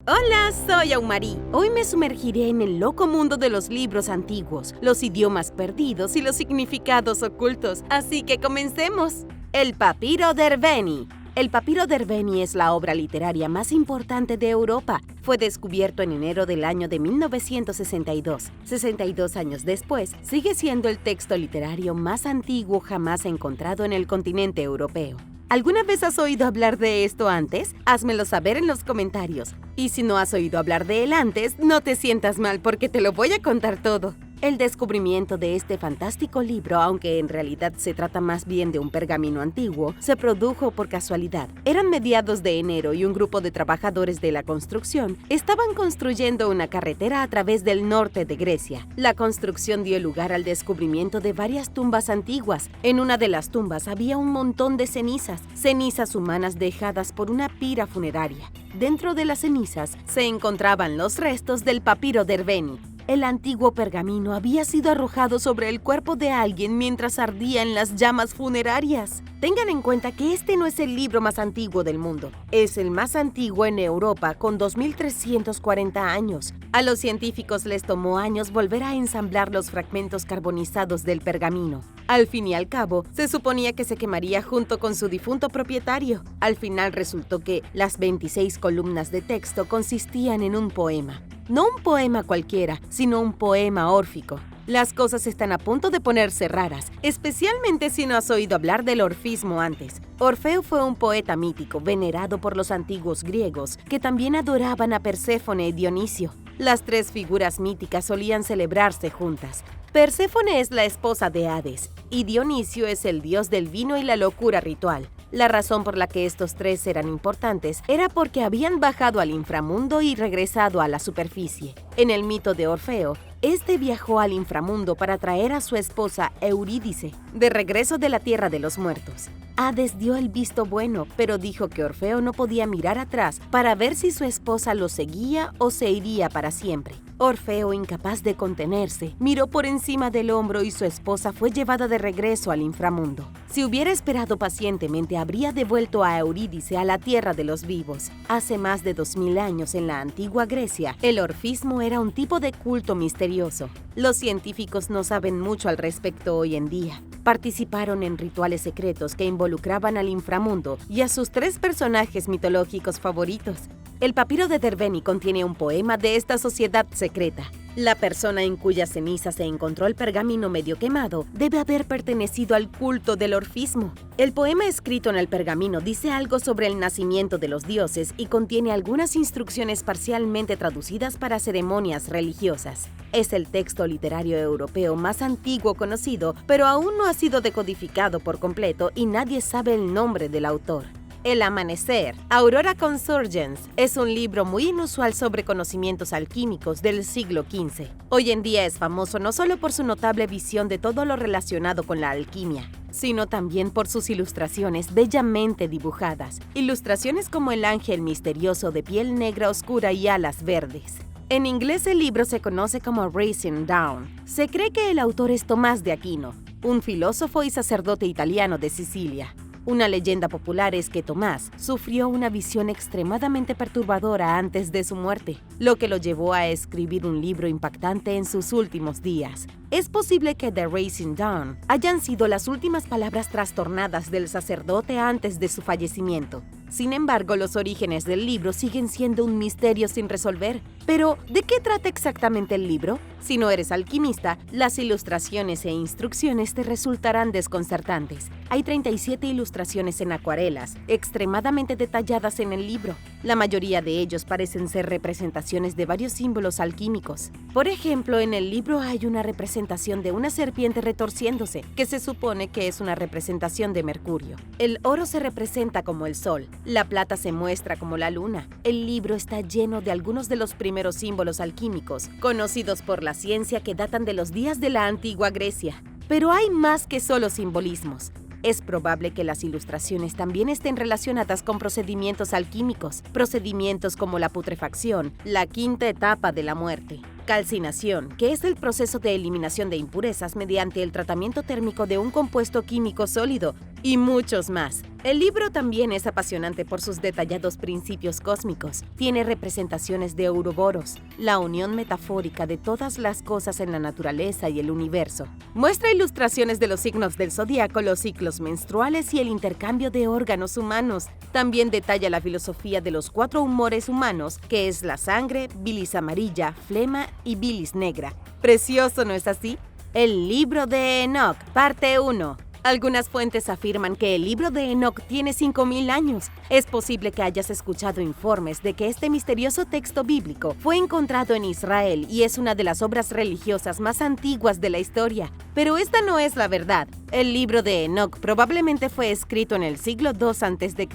Hola, soy Aumari. Hoy me sumergiré en el loco mundo de los libros antiguos, los idiomas perdidos y los significados ocultos. Así que comencemos. El Papiro d'Herveni. El Papiro d'Herveni es la obra literaria más importante de Europa. Fue descubierto en enero del año de 1962. 62 años después, sigue siendo el texto literario más antiguo jamás encontrado en el continente europeo. ¿Alguna vez has oído hablar de esto antes? Házmelo saber en los comentarios. Y si no has oído hablar de él antes, no te sientas mal porque te lo voy a contar todo. El descubrimiento de este fantástico libro, aunque en realidad se trata más bien de un pergamino antiguo, se produjo por casualidad. Eran mediados de enero y un grupo de trabajadores de la construcción estaban construyendo una carretera a través del norte de Grecia. La construcción dio lugar al descubrimiento de varias tumbas antiguas. En una de las tumbas había un montón de cenizas humanas dejadas por una pira funeraria. Dentro de las cenizas se encontraban los restos del Papiro d'Herveni. El antiguo pergamino había sido arrojado sobre el cuerpo de alguien mientras ardía en las llamas funerarias. Tengan en cuenta que este no es el libro más antiguo del mundo. Es el más antiguo en Europa, con 2340 años. A los científicos les tomó años volver a ensamblar los fragmentos carbonizados del pergamino. Al fin y al cabo, se suponía que se quemaría junto con su difunto propietario. Al final resultó que las 26 columnas de texto consistían en un poema. No un poema cualquiera, sino un poema órfico. Las cosas están a punto de ponerse raras, especialmente si no has oído hablar del orfismo antes. Orfeo fue un poeta mítico, venerado por los antiguos griegos, que también adoraban a Perséfone y Dionisio. Las tres figuras míticas solían celebrarse juntas. Perséfone es la esposa de Hades, y Dionisio es el dios del vino y la locura ritual. La razón por la que estos tres eran importantes era porque habían bajado al inframundo y regresado a la superficie. En el mito de Orfeo, este viajó al inframundo para traer a su esposa Eurídice de regreso de la tierra de los muertos. Hades dio el visto bueno, pero dijo que Orfeo no podía mirar atrás para ver si su esposa lo seguía o se iría para siempre. Orfeo, incapaz de contenerse, miró por encima del hombro y su esposa fue llevada de regreso al inframundo. Si hubiera esperado pacientemente, habría devuelto a Eurídice a la tierra de los vivos. Hace más de 2000 años, en la antigua Grecia, el orfismo era un tipo de culto misterioso. Los científicos no saben mucho al respecto hoy en día. Participaron en rituales secretos que involucraban al inframundo y a sus tres personajes mitológicos favoritos. El Papiro d'Herveni contiene un poema de esta sociedad secreta. La persona en cuyas cenizas se encontró el pergamino medio quemado debe haber pertenecido al culto del orfismo. El poema escrito en el pergamino dice algo sobre el nacimiento de los dioses y contiene algunas instrucciones parcialmente traducidas para ceremonias religiosas. Es el texto literario europeo más antiguo conocido, pero aún no ha sido decodificado por completo y nadie sabe el nombre del autor. El Amanecer, Aurora Consurgens, es un libro muy inusual sobre conocimientos alquímicos del siglo XV. Hoy en día es famoso no solo por su notable visión de todo lo relacionado con la alquimia, sino también por sus ilustraciones bellamente dibujadas. Ilustraciones como el ángel misterioso de piel negra oscura y alas verdes. En inglés el libro se conoce como Rising Dawn. Se cree que el autor es Tomás de Aquino, un filósofo y sacerdote italiano de Sicilia. Una leyenda popular es que Tomás sufrió una visión extremadamente perturbadora antes de su muerte, lo que lo llevó a escribir un libro impactante en sus últimos días. Es posible que The Rising Dawn hayan sido las últimas palabras trastornadas del sacerdote antes de su fallecimiento. Sin embargo, los orígenes del libro siguen siendo un misterio sin resolver. Pero, ¿de qué trata exactamente el libro? Si no eres alquimista, las ilustraciones e instrucciones te resultarán desconcertantes. Hay 37 ilustraciones en acuarelas, extremadamente detalladas en el libro. La mayoría de ellos parecen ser representaciones de varios símbolos alquímicos. Por ejemplo, en el libro hay una representación de una serpiente retorciéndose, que se supone que es una representación de Mercurio. El oro se representa como el sol. La plata se muestra como la luna. El libro está lleno de algunos de los primeros símbolos alquímicos, conocidos por la ciencia que datan de los días de la antigua Grecia. Pero hay más que solo simbolismos. Es probable que las ilustraciones también estén relacionadas con procedimientos alquímicos, procedimientos como la putrefacción, la quinta etapa de la muerte, calcinación, que es el proceso de eliminación de impurezas mediante el tratamiento térmico de un compuesto químico sólido, y muchos más. El libro también es apasionante por sus detallados principios cósmicos. Tiene representaciones de Ouroboros, la unión metafórica de todas las cosas en la naturaleza y el universo. Muestra ilustraciones de los signos del zodiaco, los ciclos menstruales y el intercambio de órganos humanos. También detalla la filosofía de los 4 humores humanos, que es la sangre, bilis amarilla, flema y bilis negra. Precioso, ¿no es así? El libro de Enoc, parte 1. Algunas fuentes afirman que el libro de Enoc tiene 5000 años. Es posible que hayas escuchado informes de que este misterioso texto bíblico fue encontrado en Israel y es una de las obras religiosas más antiguas de la historia. Pero esta no es la verdad. El libro de Enoc probablemente fue escrito en el siglo II a.C.,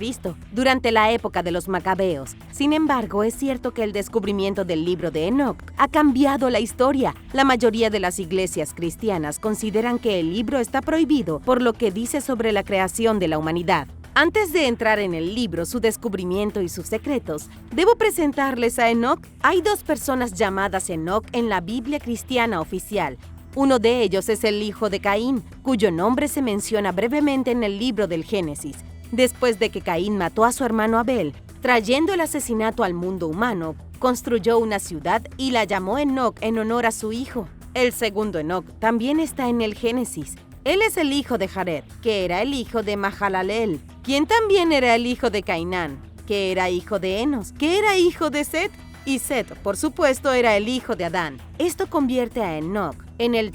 durante la época de los Macabeos. Sin embargo, es cierto que el descubrimiento del libro de Enoc ha cambiado la historia. La mayoría de las iglesias cristianas consideran que el libro está prohibido por lo que dice sobre la creación de la humanidad. Antes de entrar en el libro, su descubrimiento y sus secretos, debo presentarles a Enoc. Hay 2 personas llamadas Enoc en la Biblia cristiana oficial. Uno de ellos es el hijo de Caín, cuyo nombre se menciona brevemente en el libro del Génesis. Después de que Caín mató a su hermano Abel, trayendo el asesinato al mundo humano, construyó una ciudad y la llamó Enoc en honor a su hijo. El segundo Enoc también está en el Génesis. Él es el hijo de Jared, que era el hijo de Mahalaleel, quien también era el hijo de Cainán, que era hijo de Enos, que era hijo de Set, y Set, por supuesto, era el hijo de Adán. Esto convierte a Enoc en el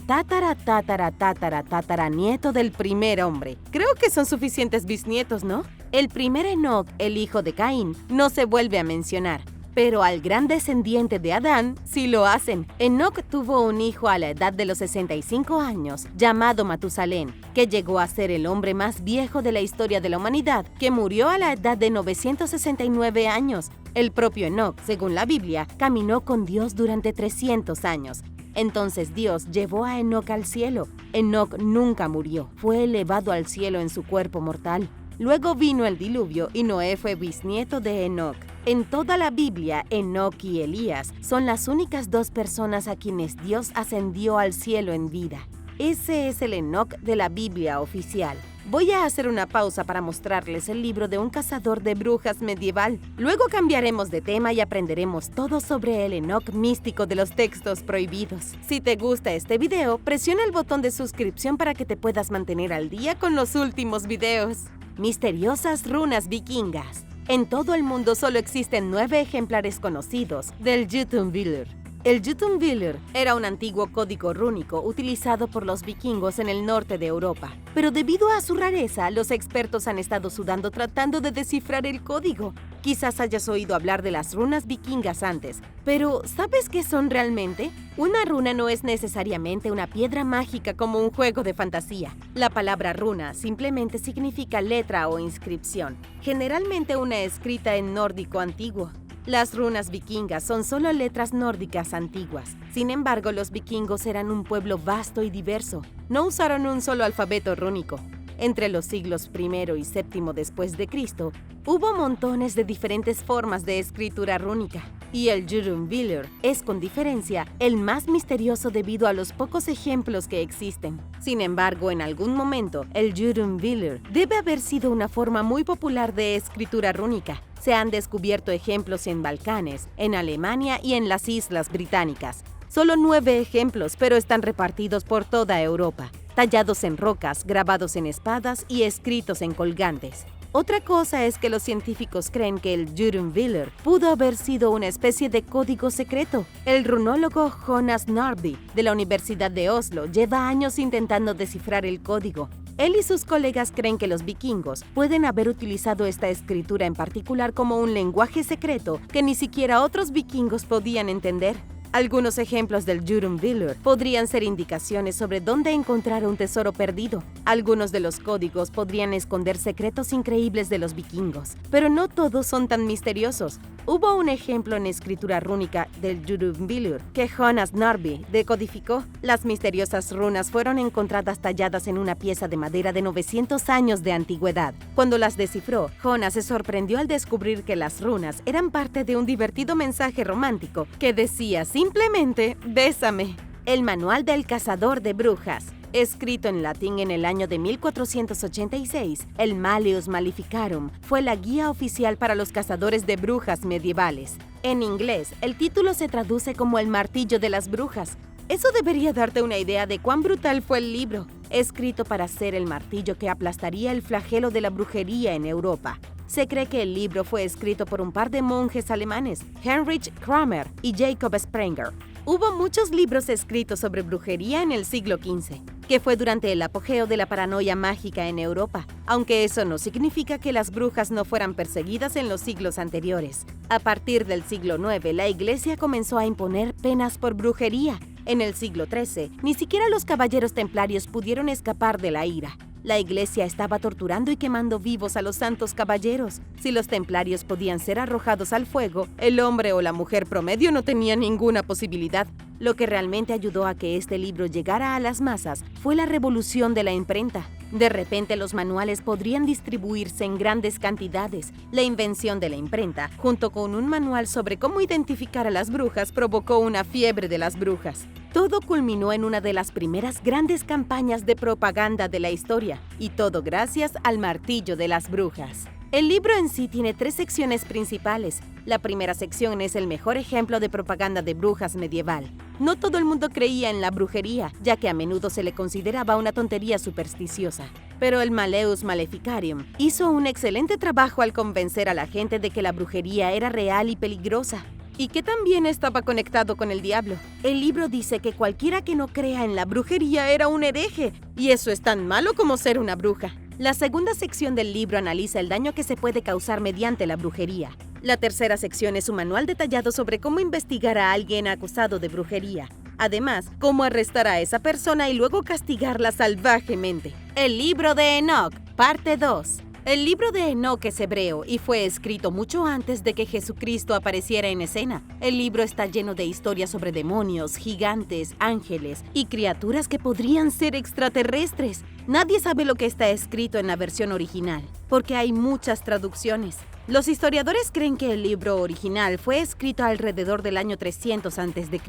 tataranieto del primer hombre. Creo que son suficientes bisnietos, ¿no? El primer Enoc, el hijo de Caín, no se vuelve a mencionar. Pero al gran descendiente de Adán sí lo hacen. Enoc tuvo un hijo a la edad de los 65 años, llamado Matusalén, que llegó a ser el hombre más viejo de la historia de la humanidad, que murió a la edad de 969 años. El propio Enoc, según la Biblia, caminó con Dios durante 300 años. Entonces Dios llevó a Enoc al cielo. Enoc nunca murió, fue elevado al cielo en su cuerpo mortal. Luego vino el diluvio y Noé fue bisnieto de Enoc. En toda la Biblia, Enoc y Elías son las únicas 2 personas a quienes Dios ascendió al cielo en vida. Ese es el Enoc de la Biblia oficial. Voy a hacer una pausa para mostrarles el libro de un cazador de brujas medieval. Luego cambiaremos de tema y aprenderemos todo sobre el Enoc místico de los textos prohibidos. Si te gusta este video, presiona el botón de suscripción para que te puedas mantener al día con los últimos videos. Misteriosas runas vikingas. En todo el mundo solo existen 9 ejemplares conocidos del Jotunvillr. El Jotunvillr era un antiguo código rúnico utilizado por los vikingos en el norte de Europa. Pero debido a su rareza, los expertos han estado sudando tratando de descifrar el código. Quizás hayas oído hablar de las runas vikingas antes, pero ¿sabes qué son realmente? Una runa no es necesariamente una piedra mágica como un juego de fantasía. La palabra runa simplemente significa letra o inscripción, generalmente una escrita en nórdico antiguo. Las runas vikingas son solo letras nórdicas antiguas. Sin embargo, los vikingos eran un pueblo vasto y diverso. No usaron un solo alfabeto rúnico. Entre los siglos I y VII después de Cristo, hubo montones de diferentes formas de escritura rúnica. Y el Jotunvillr es, con diferencia, el más misterioso debido a los pocos ejemplos que existen. Sin embargo, en algún momento, el Jotunvillr debe haber sido una forma muy popular de escritura rúnica. Se han descubierto ejemplos en Balcanes, en Alemania y en las Islas Británicas. Solo 9 ejemplos, pero están repartidos por toda Europa, tallados en rocas, grabados en espadas y escritos en colgantes. Otra cosa es que los científicos creen que el Jotunvillr pudo haber sido una especie de código secreto. El runólogo Jonas Norby de la Universidad de Oslo lleva años intentando descifrar el código. Él y sus colegas creen que los vikingos pueden haber utilizado esta escritura en particular como un lenguaje secreto que ni siquiera otros vikingos podían entender. Algunos ejemplos del Jotunvillr podrían ser indicaciones sobre dónde encontrar un tesoro perdido. Algunos de los códigos podrían esconder secretos increíbles de los vikingos, pero no todos son tan misteriosos. Hubo un ejemplo en escritura rúnica del Jotunvillr que Jonas Norby decodificó. Las misteriosas runas fueron encontradas talladas en una pieza de madera de 900 años de antigüedad. Cuando las descifró, Jonas se sorprendió al descubrir que las runas eran parte de un divertido mensaje romántico que decía simplemente «Bésame». El manual del cazador de brujas. Escrito en latín en el año de 1486, el Malleus Maleficarum fue la guía oficial para los cazadores de brujas medievales. En inglés, el título se traduce como el martillo de las brujas. Eso debería darte una idea de cuán brutal fue el libro, escrito para ser el martillo que aplastaría el flagelo de la brujería en Europa. Se cree que el libro fue escrito por un par de monjes alemanes, Heinrich Kramer y Jacob Sprenger. Hubo muchos libros escritos sobre brujería en el siglo XV, que fue durante el apogeo de la paranoia mágica en Europa, aunque eso no significa que las brujas no fueran perseguidas en los siglos anteriores. A partir del siglo IX, la Iglesia comenzó a imponer penas por brujería. En el siglo XIII, ni siquiera los caballeros templarios pudieron escapar de la ira. La Iglesia estaba torturando y quemando vivos a los santos caballeros. Si los templarios podían ser arrojados al fuego, el hombre o la mujer promedio no tenía ninguna posibilidad. Lo que realmente ayudó a que este libro llegara a las masas fue la revolución de la imprenta. De repente, los manuales podrían distribuirse en grandes cantidades. La invención de la imprenta, junto con un manual sobre cómo identificar a las brujas, provocó una fiebre de las brujas. Todo culminó en una de las primeras grandes campañas de propaganda de la historia, y todo gracias al martillo de las brujas. El libro en sí tiene 3 secciones principales. La primera sección es el mejor ejemplo de propaganda de brujas medieval. No todo el mundo creía en la brujería, ya que a menudo se le consideraba una tontería supersticiosa. Pero el Malleus Maleficarum hizo un excelente trabajo al convencer a la gente de que la brujería era real y peligrosa, y que también estaba conectado con el diablo. El libro dice que cualquiera que no crea en la brujería era un hereje, y eso es tan malo como ser una bruja. La segunda sección del libro analiza el daño que se puede causar mediante la brujería. La tercera sección es un manual detallado sobre cómo investigar a alguien acusado de brujería. Además, cómo arrestar a esa persona y luego castigarla salvajemente. El libro de Enoch, parte 2. El libro de Enoch es hebreo y fue escrito mucho antes de que Jesucristo apareciera en escena. El libro está lleno de historias sobre demonios, gigantes, ángeles y criaturas que podrían ser extraterrestres. Nadie sabe lo que está escrito en la versión original, porque hay muchas traducciones. Los historiadores creen que el libro original fue escrito alrededor del año 300 a.C.,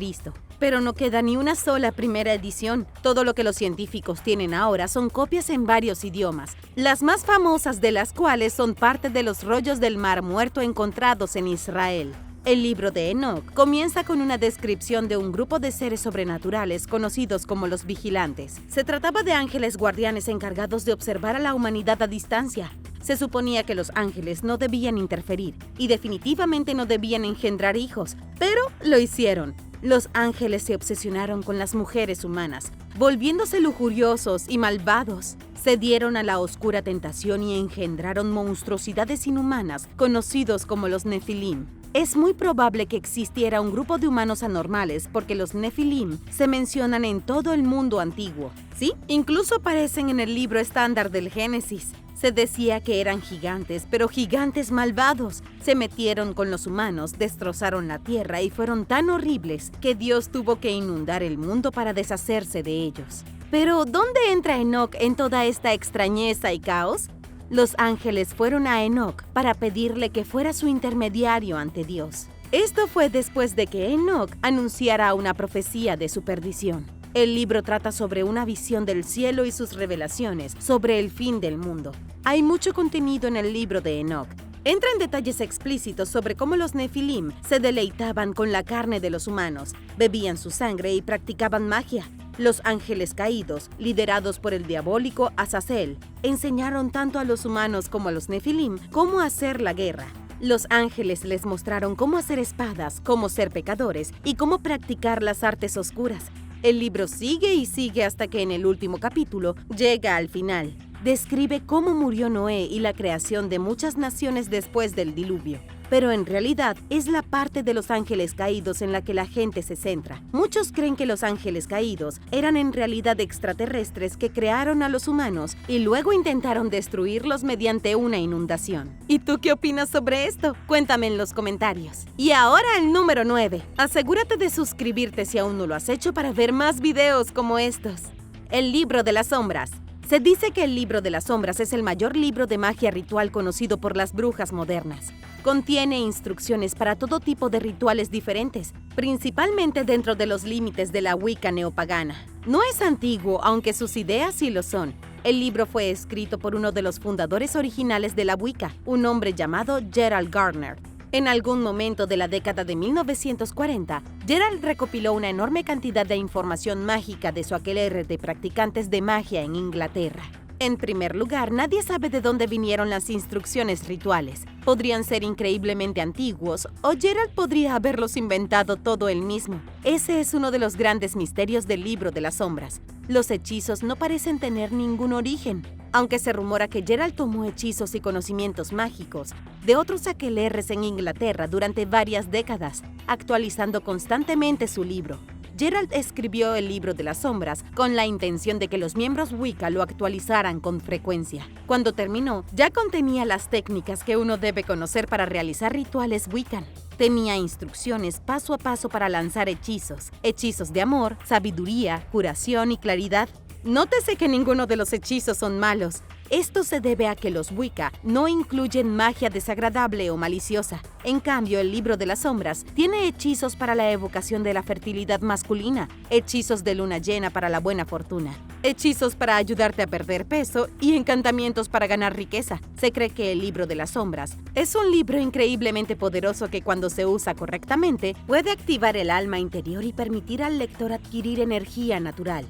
pero no queda ni una sola primera edición. Todo lo que los científicos tienen ahora son copias en varios idiomas, las más famosas de las cuales son parte de los rollos del Mar Muerto encontrados en Israel. El libro de Enoch comienza con una descripción de un grupo de seres sobrenaturales conocidos como los vigilantes. Se trataba de ángeles guardianes encargados de observar a la humanidad a distancia. Se suponía que los ángeles no debían interferir y definitivamente no debían engendrar hijos, pero lo hicieron. Los ángeles se obsesionaron con las mujeres humanas, volviéndose lujuriosos y malvados. Se dieron a la oscura tentación y engendraron monstruosidades inhumanas conocidos como los Nefilim. Es muy probable que existiera un grupo de humanos anormales porque los Nefilim se mencionan en todo el mundo antiguo. Sí, incluso aparecen en el libro estándar del Génesis. Se decía que eran gigantes, pero gigantes malvados. Se metieron con los humanos, destrozaron la tierra y fueron tan horribles que Dios tuvo que inundar el mundo para deshacerse de ellos. Pero, ¿dónde entra Enoch en toda esta extrañeza y caos? Los ángeles fueron a Enoch para pedirle que fuera su intermediario ante Dios. Esto fue después de que Enoch anunciara una profecía de su perdición. El libro trata sobre una visión del cielo y sus revelaciones sobre el fin del mundo. Hay mucho contenido en el libro de Enoch. Entra en detalles explícitos sobre cómo los Nefilim se deleitaban con la carne de los humanos, bebían su sangre y practicaban magia. Los ángeles caídos, liderados por el diabólico Azazel, enseñaron tanto a los humanos como a los Nefilim cómo hacer la guerra. Los ángeles les mostraron cómo hacer espadas, cómo ser pecadores y cómo practicar las artes oscuras. El libro sigue y sigue hasta que en el último capítulo llega al final. Describe cómo murió Noé y la creación de muchas naciones después del diluvio. Pero en realidad es la parte de los ángeles caídos en la que la gente se centra. Muchos creen que los ángeles caídos eran en realidad extraterrestres que crearon a los humanos y luego intentaron destruirlos mediante una inundación. ¿Y tú qué opinas sobre esto? Cuéntame en los comentarios. Y ahora el número 9. Asegúrate de suscribirte si aún no lo has hecho para ver más videos como estos. El libro de las sombras. Se dice que el libro de las sombras es el mayor libro de magia ritual conocido por las brujas modernas. Contiene instrucciones para todo tipo de rituales diferentes, principalmente dentro de los límites de la Wicca neopagana. No es antiguo, aunque sus ideas sí lo son. El libro fue escrito por uno de los fundadores originales de la Wicca, un hombre llamado Gerald Gardner. En algún momento de la década de 1940, Gerald recopiló una enorme cantidad de información mágica de su aquelarre de practicantes de magia en Inglaterra. En primer lugar, nadie sabe de dónde vinieron las instrucciones rituales. Podrían ser increíblemente antiguos o Gerald podría haberlos inventado todo él mismo. Ese es uno de los grandes misterios del Libro de las Sombras. Los hechizos no parecen tener ningún origen, aunque se rumora que Gerald tomó hechizos y conocimientos mágicos de otros aquelarres en Inglaterra durante varias décadas, actualizando constantemente su libro. Gerald escribió el Libro de las Sombras con la intención de que los miembros Wicca lo actualizaran con frecuencia. Cuando terminó, ya contenía las técnicas que uno debe conocer para realizar rituales Wiccan. Tenía instrucciones paso a paso para lanzar hechizos de amor, sabiduría, curación y claridad. Nótese que ninguno de los hechizos son malos. Esto se debe a que los Wicca no incluyen magia desagradable o maliciosa. En cambio, el Libro de las Sombras tiene hechizos para la evocación de la fertilidad masculina, hechizos de luna llena para la buena fortuna, hechizos para ayudarte a perder peso y encantamientos para ganar riqueza. Se cree que el Libro de las Sombras es un libro increíblemente poderoso que cuando se usa correctamente puede activar el alma interior y permitir al lector adquirir energía natural.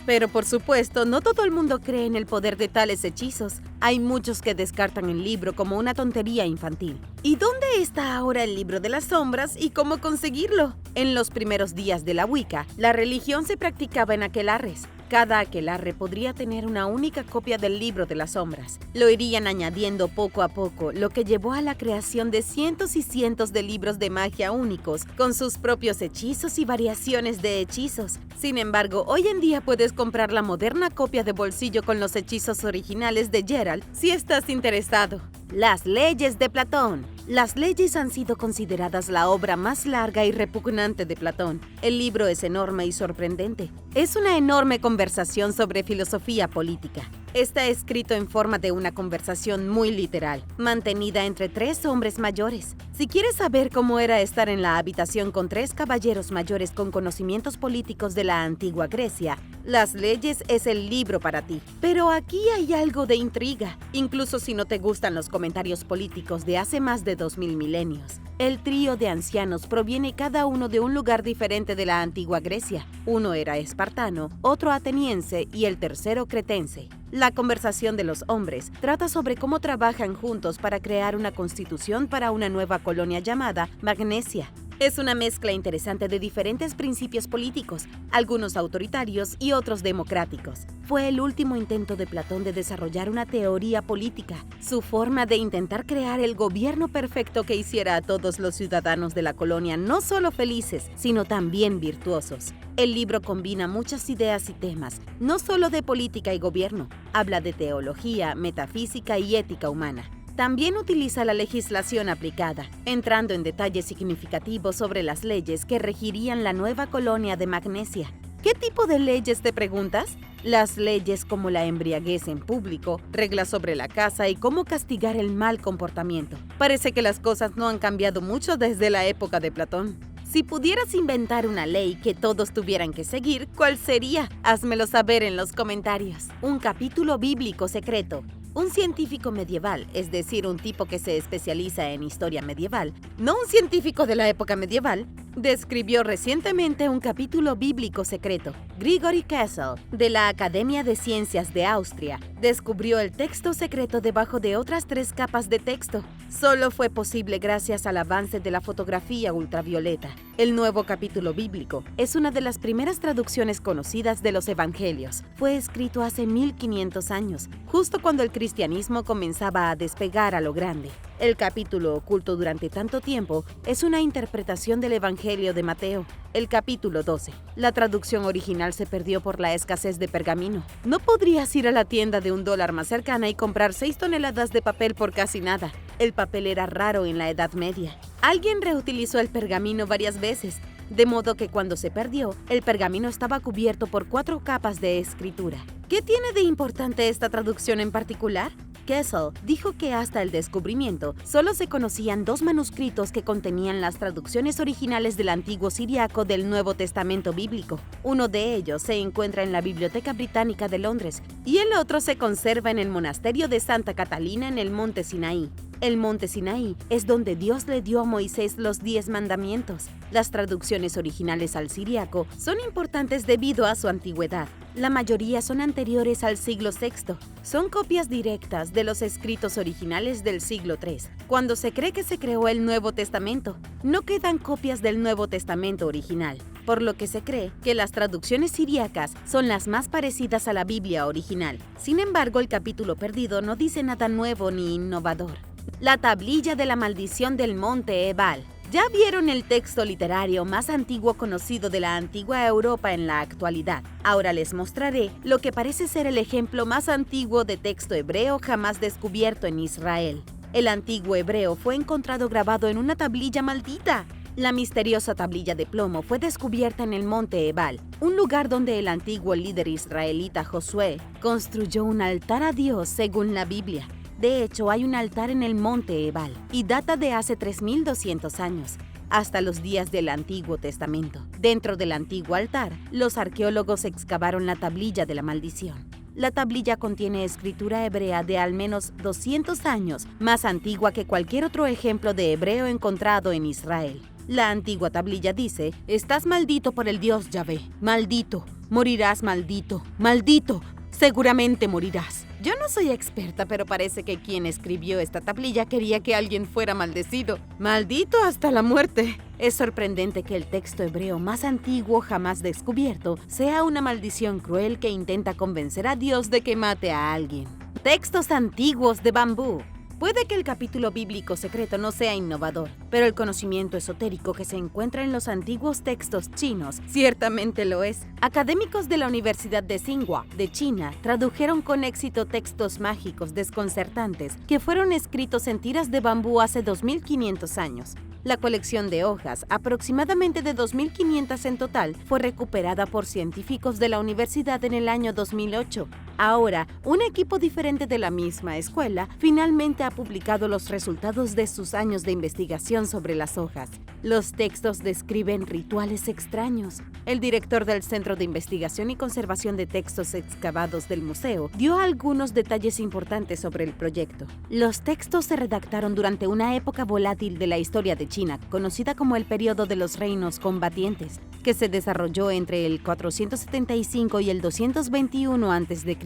Pero por supuesto, no todo el mundo cree en el poder de tales hechizos. Hay muchos que descartan el libro como una tontería infantil. ¿Y dónde está ahora el Libro de las Sombras y cómo conseguirlo? En los primeros días de la Wicca, la religión se practicaba en aquelarres. Cada aquelarre podría tener una única copia del Libro de las Sombras. Lo irían añadiendo poco a poco, lo que llevó a la creación de cientos y cientos de libros de magia únicos, con sus propios hechizos y variaciones de hechizos. Sin embargo, hoy en día puedes comprar la moderna copia de bolsillo con los hechizos originales de Gerald si estás interesado. Las leyes de Platón. Las leyes han sido consideradas la obra más larga y repugnante de Platón. El libro es enorme y sorprendente. Es una enorme conversación sobre filosofía política. Está escrito en forma de una conversación muy literal, mantenida entre tres hombres mayores. Si quieres saber cómo era estar en la habitación con tres caballeros mayores con conocimientos políticos de la antigua Grecia, Las leyes es el libro para ti. Pero aquí hay algo de intriga, incluso si no te gustan los comentarios políticos de hace más de 2000 milenios. El trío de ancianos proviene cada uno de un lugar diferente de la antigua Grecia. Uno era espartano, otro ateniense y el tercero cretense. La conversación de los hombres trata sobre cómo trabajan juntos para crear una constitución para una nueva colonia llamada Magnesia. Es una mezcla interesante de diferentes principios políticos, algunos autoritarios y otros democráticos. Fue el último intento de Platón de desarrollar una teoría política, su forma de intentar crear el gobierno perfecto que hiciera a todos los ciudadanos de la colonia no solo felices, sino también virtuosos. El libro combina muchas ideas y temas, no solo de política y gobierno, habla de teología, metafísica y ética humana. También utiliza la legislación aplicada, entrando en detalles significativos sobre las leyes que regirían la nueva colonia de Magnesia. ¿Qué tipo de leyes te preguntas? Las leyes como la embriaguez en público, reglas sobre la caza y cómo castigar el mal comportamiento. Parece que las cosas no han cambiado mucho desde la época de Platón. Si pudieras inventar una ley que todos tuvieran que seguir, ¿cuál sería? Házmelo saber en los comentarios. Un capítulo bíblico secreto. Un científico medieval, es decir, un tipo que se especializa en historia medieval, no un científico de la época medieval, describió recientemente un capítulo bíblico secreto. Gregory Kessel, de la Academia de Ciencias de Austria, descubrió el texto secreto debajo de otras 3 capas de texto. Solo fue posible gracias al avance de la fotografía ultravioleta. El nuevo capítulo bíblico es una de las primeras traducciones conocidas de los evangelios. Fue escrito hace 1500 años, justo cuando el cristianismo comenzaba a despegar a lo grande. El capítulo oculto durante tanto tiempo es una interpretación del Evangelio de Mateo. El capítulo 12. La traducción original se perdió por la escasez de pergamino. No podrías ir a la tienda de $1 más cercana y comprar 6 toneladas de papel por casi nada. El papel era raro en la Edad Media. Alguien reutilizó el pergamino varias veces, de modo que cuando se perdió, el pergamino estaba cubierto por 4 capas de escritura. ¿Qué tiene de importante esta traducción en particular? Kessel dijo que hasta el descubrimiento solo se conocían 2 manuscritos que contenían las traducciones originales del antiguo siriaco del Nuevo Testamento bíblico. Uno de ellos se encuentra en la Biblioteca Británica de Londres y el otro se conserva en el monasterio de Santa Catalina en el Monte Sinaí. El Monte Sinaí es donde Dios le dio a Moisés los 10 mandamientos. Las traducciones originales al siriaco son importantes debido a su antigüedad. La mayoría son anteriores al siglo VI. Son copias directas de los escritos originales del siglo III, cuando se cree que se creó el Nuevo Testamento. No quedan copias del Nuevo Testamento original, por lo que se cree que las traducciones siríacas son las más parecidas a la Biblia original. Sin embargo, el capítulo perdido no dice nada nuevo ni innovador. La tablilla de la maldición del monte Ebal. Ya vieron el texto literario más antiguo conocido de la antigua Europa en la actualidad. Ahora les mostraré lo que parece ser el ejemplo más antiguo de texto hebreo jamás descubierto en Israel. El antiguo hebreo fue encontrado grabado en una tablilla maldita. La misteriosa tablilla de plomo fue descubierta en el monte Ebal, un lugar donde el antiguo líder israelita Josué construyó un altar a Dios según la Biblia. De hecho, hay un altar en el monte Ebal y data de hace 3200 años, hasta los días del Antiguo Testamento. Dentro del antiguo altar, los arqueólogos excavaron la tablilla de la maldición. La tablilla contiene escritura hebrea de al menos 200 años, más antigua que cualquier otro ejemplo de hebreo encontrado en Israel. La antigua tablilla dice: «Estás maldito por el Dios Yahvé, maldito, morirás maldito, maldito, seguramente morirás». Yo no soy experta, pero parece que quien escribió esta tablilla quería que alguien fuera maldecido. ¡Maldito hasta la muerte! Es sorprendente que el texto hebreo más antiguo jamás descubierto sea una maldición cruel que intenta convencer a Dios de que mate a alguien. Textos antiguos de bambú. Puede que el capítulo bíblico secreto no sea innovador, pero el conocimiento esotérico que se encuentra en los antiguos textos chinos ciertamente lo es. Académicos de la Universidad de Tsinghua, de China, tradujeron con éxito textos mágicos desconcertantes que fueron escritos en tiras de bambú hace 2500 años. La colección de hojas, aproximadamente de 2.500 en total, fue recuperada por científicos de la universidad en el año 2008. Ahora, un equipo diferente de la misma escuela finalmente ha publicado los resultados de sus años de investigación sobre las hojas. Los textos describen rituales extraños. El director del Centro de Investigación y Conservación de Textos Excavados del museo dio algunos detalles importantes sobre el proyecto. Los textos se redactaron durante una época volátil de la historia de China, conocida como el período de los reinos combatientes, que se desarrolló entre el 475 y el 221 a.C.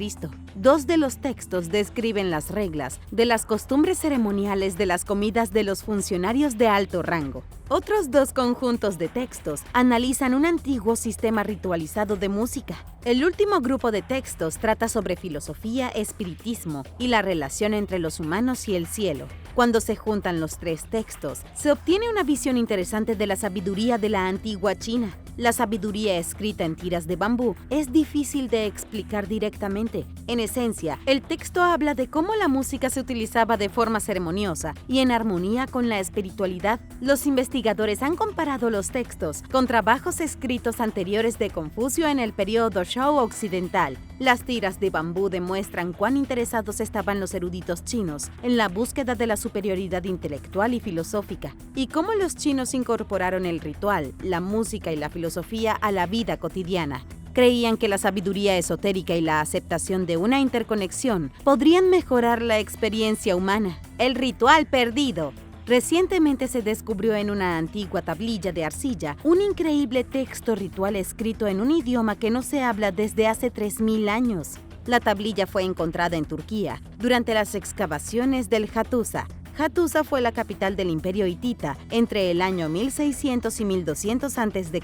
Dos de los textos describen las reglas de las costumbres ceremoniales de las comidas de los funcionarios de alto rango. Otros 2 conjuntos de textos analizan un antiguo sistema ritualizado de música. El último grupo de textos trata sobre filosofía, espiritismo y la relación entre los humanos y el cielo. Cuando se juntan los 3 textos, se obtiene una visión interesante de la sabiduría de la antigua China. La sabiduría escrita en tiras de bambú es difícil de explicar directamente. En esencia, el texto habla de cómo la música se utilizaba de forma ceremoniosa y en armonía con la espiritualidad. Los investigadores han comparado los textos con trabajos escritos anteriores de Confucio en el periodo Zhou occidental. Las tiras de bambú demuestran cuán interesados estaban los eruditos chinos en la búsqueda de la superioridad intelectual y filosófica, y cómo los chinos incorporaron el ritual, la música y la filosofía a la vida cotidiana. Creían que la sabiduría esotérica y la aceptación de una interconexión podrían mejorar la experiencia humana. El ritual perdido. Recientemente se descubrió en una antigua tablilla de arcilla un increíble texto ritual escrito en un idioma que no se habla desde hace 3000 años. La tablilla fue encontrada en Turquía durante las excavaciones del Hattusa. Hattusa fue la capital del Imperio hitita entre el año 1600 y 1200 a.C.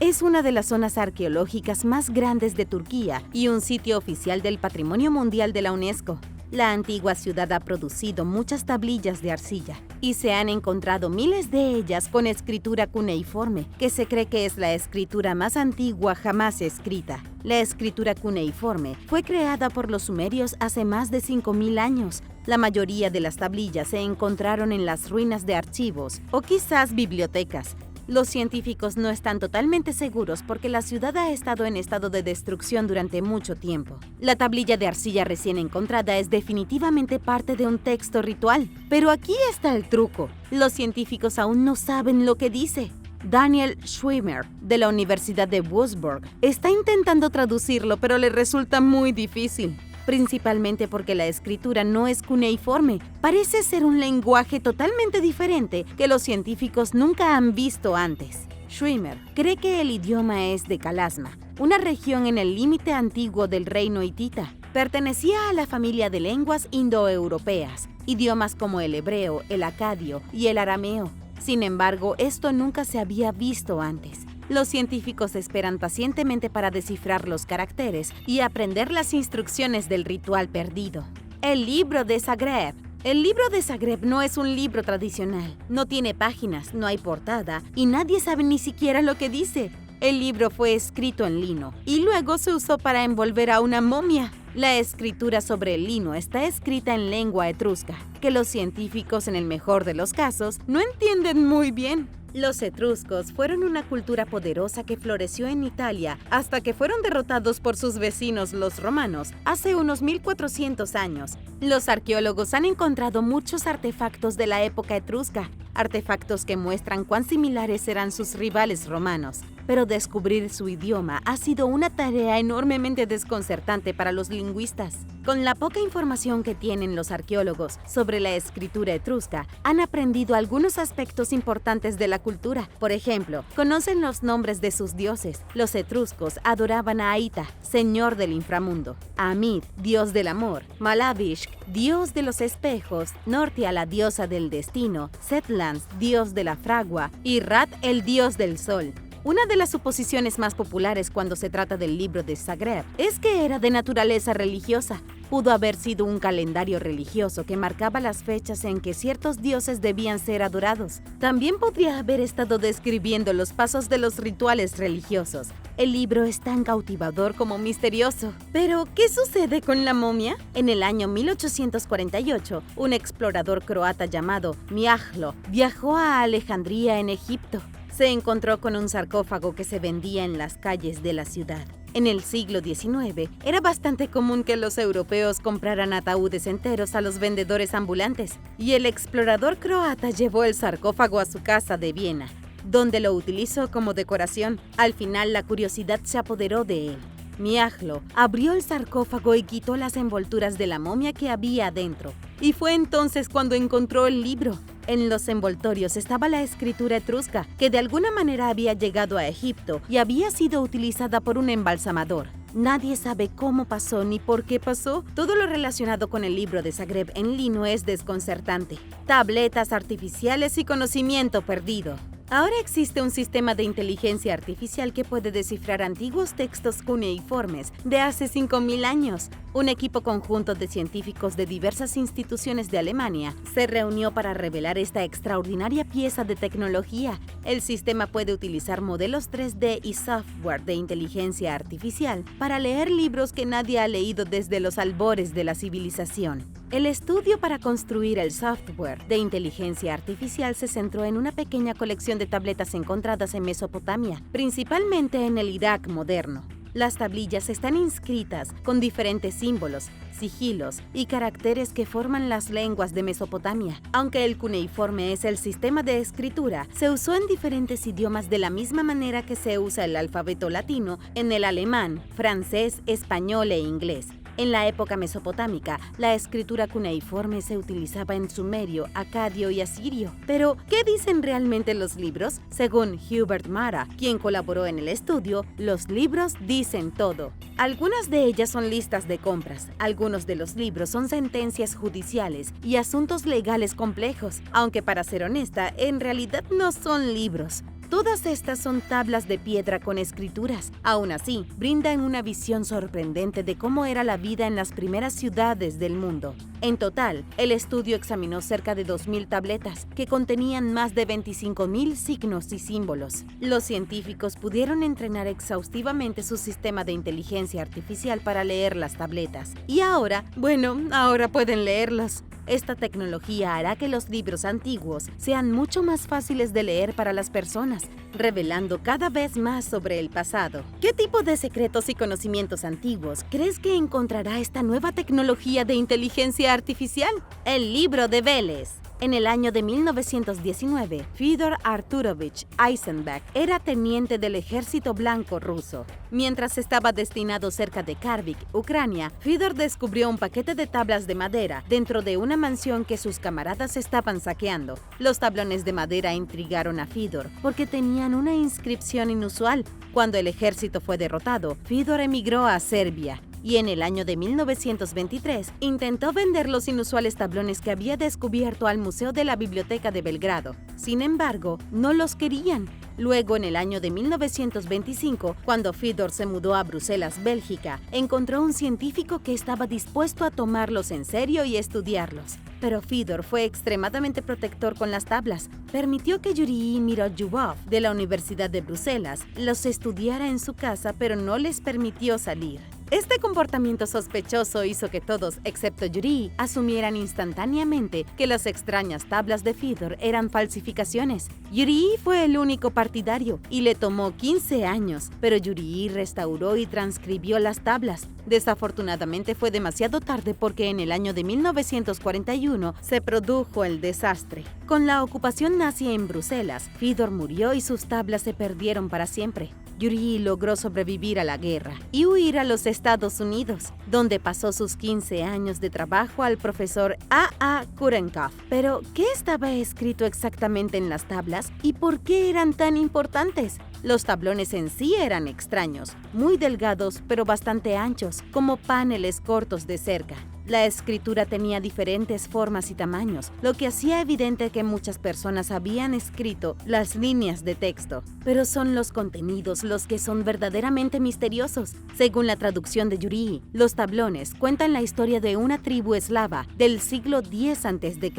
Es una de las zonas arqueológicas más grandes de Turquía y un sitio oficial del Patrimonio Mundial de la UNESCO. La antigua ciudad ha producido muchas tablillas de arcilla y se han encontrado miles de ellas con escritura cuneiforme, que se cree que es la escritura más antigua jamás escrita. La escritura cuneiforme fue creada por los sumerios hace más de 5000 años. La mayoría de las tablillas se encontraron en las ruinas de archivos o quizás bibliotecas. Los científicos no están totalmente seguros porque la ciudad ha estado en estado de destrucción durante mucho tiempo. La tablilla de arcilla recién encontrada es definitivamente parte de un texto ritual. Pero aquí está el truco. Los científicos aún no saben lo que dice. Daniel Schwimmer, de la Universidad de Würzburg, está intentando traducirlo, pero le resulta muy difícil. Principalmente porque la escritura no es cuneiforme. Parece ser un lenguaje totalmente diferente que los científicos nunca han visto antes. Schwimmer cree que el idioma es de Calasma, una región en el límite antiguo del reino hitita. Pertenecía a la familia de lenguas indoeuropeas, idiomas como el hebreo, el acadio y el arameo. Sin embargo, esto nunca se había visto antes. Los científicos esperan pacientemente para descifrar los caracteres y aprender las instrucciones del ritual perdido. El libro de Zagreb. El libro de Zagreb no es un libro tradicional. No tiene páginas, no hay portada y nadie sabe ni siquiera lo que dice. El libro fue escrito en lino y luego se usó para envolver a una momia. La escritura sobre el lino está escrita en lengua etrusca, que los científicos, en el mejor de los casos, no entienden muy bien. Los etruscos fueron una cultura poderosa que floreció en Italia hasta que fueron derrotados por sus vecinos los romanos hace unos 1400 años. Los arqueólogos han encontrado muchos artefactos de la época etrusca, artefactos que muestran cuán similares eran sus rivales romanos. Pero descubrir su idioma ha sido una tarea enormemente desconcertante para los lingüistas. Con la poca información que tienen los arqueólogos sobre la escritura etrusca, han aprendido algunos aspectos importantes de la cultura. Por ejemplo, conocen los nombres de sus dioses. Los etruscos adoraban a Aita, señor del inframundo; a Amid, dios del amor; Malabishk, dios de los espejos; Nortia, la diosa del destino; Setlans, dios de la fragua; y Rat, el dios del sol. Una de las suposiciones más populares cuando se trata del libro de Zagreb es que era de naturaleza religiosa. Pudo haber sido un calendario religioso que marcaba las fechas en que ciertos dioses debían ser adorados. También podría haber estado describiendo los pasos de los rituales religiosos. El libro es tan cautivador como misterioso. Pero, ¿qué sucede con la momia? En el año 1848, un explorador croata llamado Miajlo viajó a Alejandría, en Egipto. Se encontró con un sarcófago que se vendía en las calles de la ciudad. En el siglo XIX, era bastante común que los europeos compraran ataúdes enteros a los vendedores ambulantes, y el explorador croata llevó el sarcófago a su casa de Viena, donde lo utilizó como decoración. Al final, la curiosidad se apoderó de él. Miajlo abrió el sarcófago y quitó las envolturas de la momia que había adentro. Y fue entonces cuando encontró el libro. En los envoltorios estaba la escritura etrusca, que de alguna manera había llegado a Egipto y había sido utilizada por un embalsamador. Nadie sabe cómo pasó ni por qué pasó. Todo lo relacionado con el libro de Zagreb en lino es desconcertante. Tabletas artificiales y conocimiento perdido. Ahora existe un sistema de inteligencia artificial que puede descifrar antiguos textos cuneiformes de hace 5000 años. Un equipo conjunto de científicos de diversas instituciones de Alemania se reunió para revelar esta extraordinaria pieza de tecnología. El sistema puede utilizar modelos 3D y software de inteligencia artificial para leer libros que nadie ha leído desde los albores de la civilización. El estudio para construir el software de inteligencia artificial se centró en una pequeña colección de tabletas encontradas en Mesopotamia, principalmente en el Irak moderno. Las tablillas están inscritas con diferentes símbolos, sigilos y caracteres que forman las lenguas de Mesopotamia. Aunque el cuneiforme es el sistema de escritura, se usó en diferentes idiomas de la misma manera que se usa el alfabeto latino en el alemán, francés, español e inglés. En la época mesopotámica, la escritura cuneiforme se utilizaba en sumerio, acadio y asirio. Pero, ¿qué dicen realmente los libros? Según Hubert Mara, quien colaboró en el estudio, los libros dicen todo. Algunas de ellas son listas de compras, algunos de los libros son sentencias judiciales y asuntos legales complejos, aunque para ser honesta, en realidad no son libros. Todas estas son tablas de piedra con escrituras. Aún así, brindan una visión sorprendente de cómo era la vida en las primeras ciudades del mundo. En total, el estudio examinó cerca de 2000 tabletas, que contenían más de 25,000 signos y símbolos. Los científicos pudieron entrenar exhaustivamente su sistema de inteligencia artificial para leer las tabletas. Y ahora pueden leerlos. Esta tecnología hará que los libros antiguos sean mucho más fáciles de leer para las personas, revelando cada vez más sobre el pasado. ¿Qué tipo de secretos y conocimientos antiguos crees que encontrará esta nueva tecnología de inteligencia artificial? El libro de Veles. En el año de 1919, Fyodor Arturovich Eisenbach era teniente del ejército blanco ruso. Mientras estaba destinado cerca de Kharkiv, Ucrania, Fyodor descubrió un paquete de tablas de madera dentro de una mansión que sus camaradas estaban saqueando. Los tablones de madera intrigaron a Fyodor porque tenían una inscripción inusual. Cuando el ejército fue derrotado, Fyodor emigró a Serbia. Y en el año de 1923 intentó vender los inusuales tablones que había descubierto al Museo de la Biblioteca de Belgrado. Sin embargo, no los querían. Luego, en el año de 1925, cuando Fyodor se mudó a Bruselas, Bélgica, encontró un científico que estaba dispuesto a tomarlos en serio y estudiarlos. Pero Fyodor fue extremadamente protector con las tablas. Permitió que Yuri Miroljubov, de la Universidad de Bruselas, los estudiara en su casa, pero no les permitió salir. Este comportamiento sospechoso hizo que todos, excepto Yuri, asumieran instantáneamente que las extrañas tablas de Fyodor eran falsificaciones. Yuri fue el único partidario y le tomó 15 años, pero Yuri restauró y transcribió las tablas. Desafortunadamente fue demasiado tarde porque en el año de 1941 se produjo el desastre. Con la ocupación nazi en Bruselas, Fyodor murió y sus tablas se perdieron para siempre. Yuri logró sobrevivir a la guerra y huir a los Estados Unidos, donde pasó sus 15 años de trabajo al profesor A.A. Kurenkov. Pero, ¿qué estaba escrito exactamente en las tablas y por qué eran tan importantes? Los tablones en sí eran extraños, muy delgados pero bastante anchos, como paneles cortos de cerca. La escritura tenía diferentes formas y tamaños, lo que hacía evidente que muchas personas habían escrito las líneas de texto. Pero son los contenidos los que son verdaderamente misteriosos. Según la traducción de Yuri, los tablones cuentan la historia de una tribu eslava del siglo X a.C.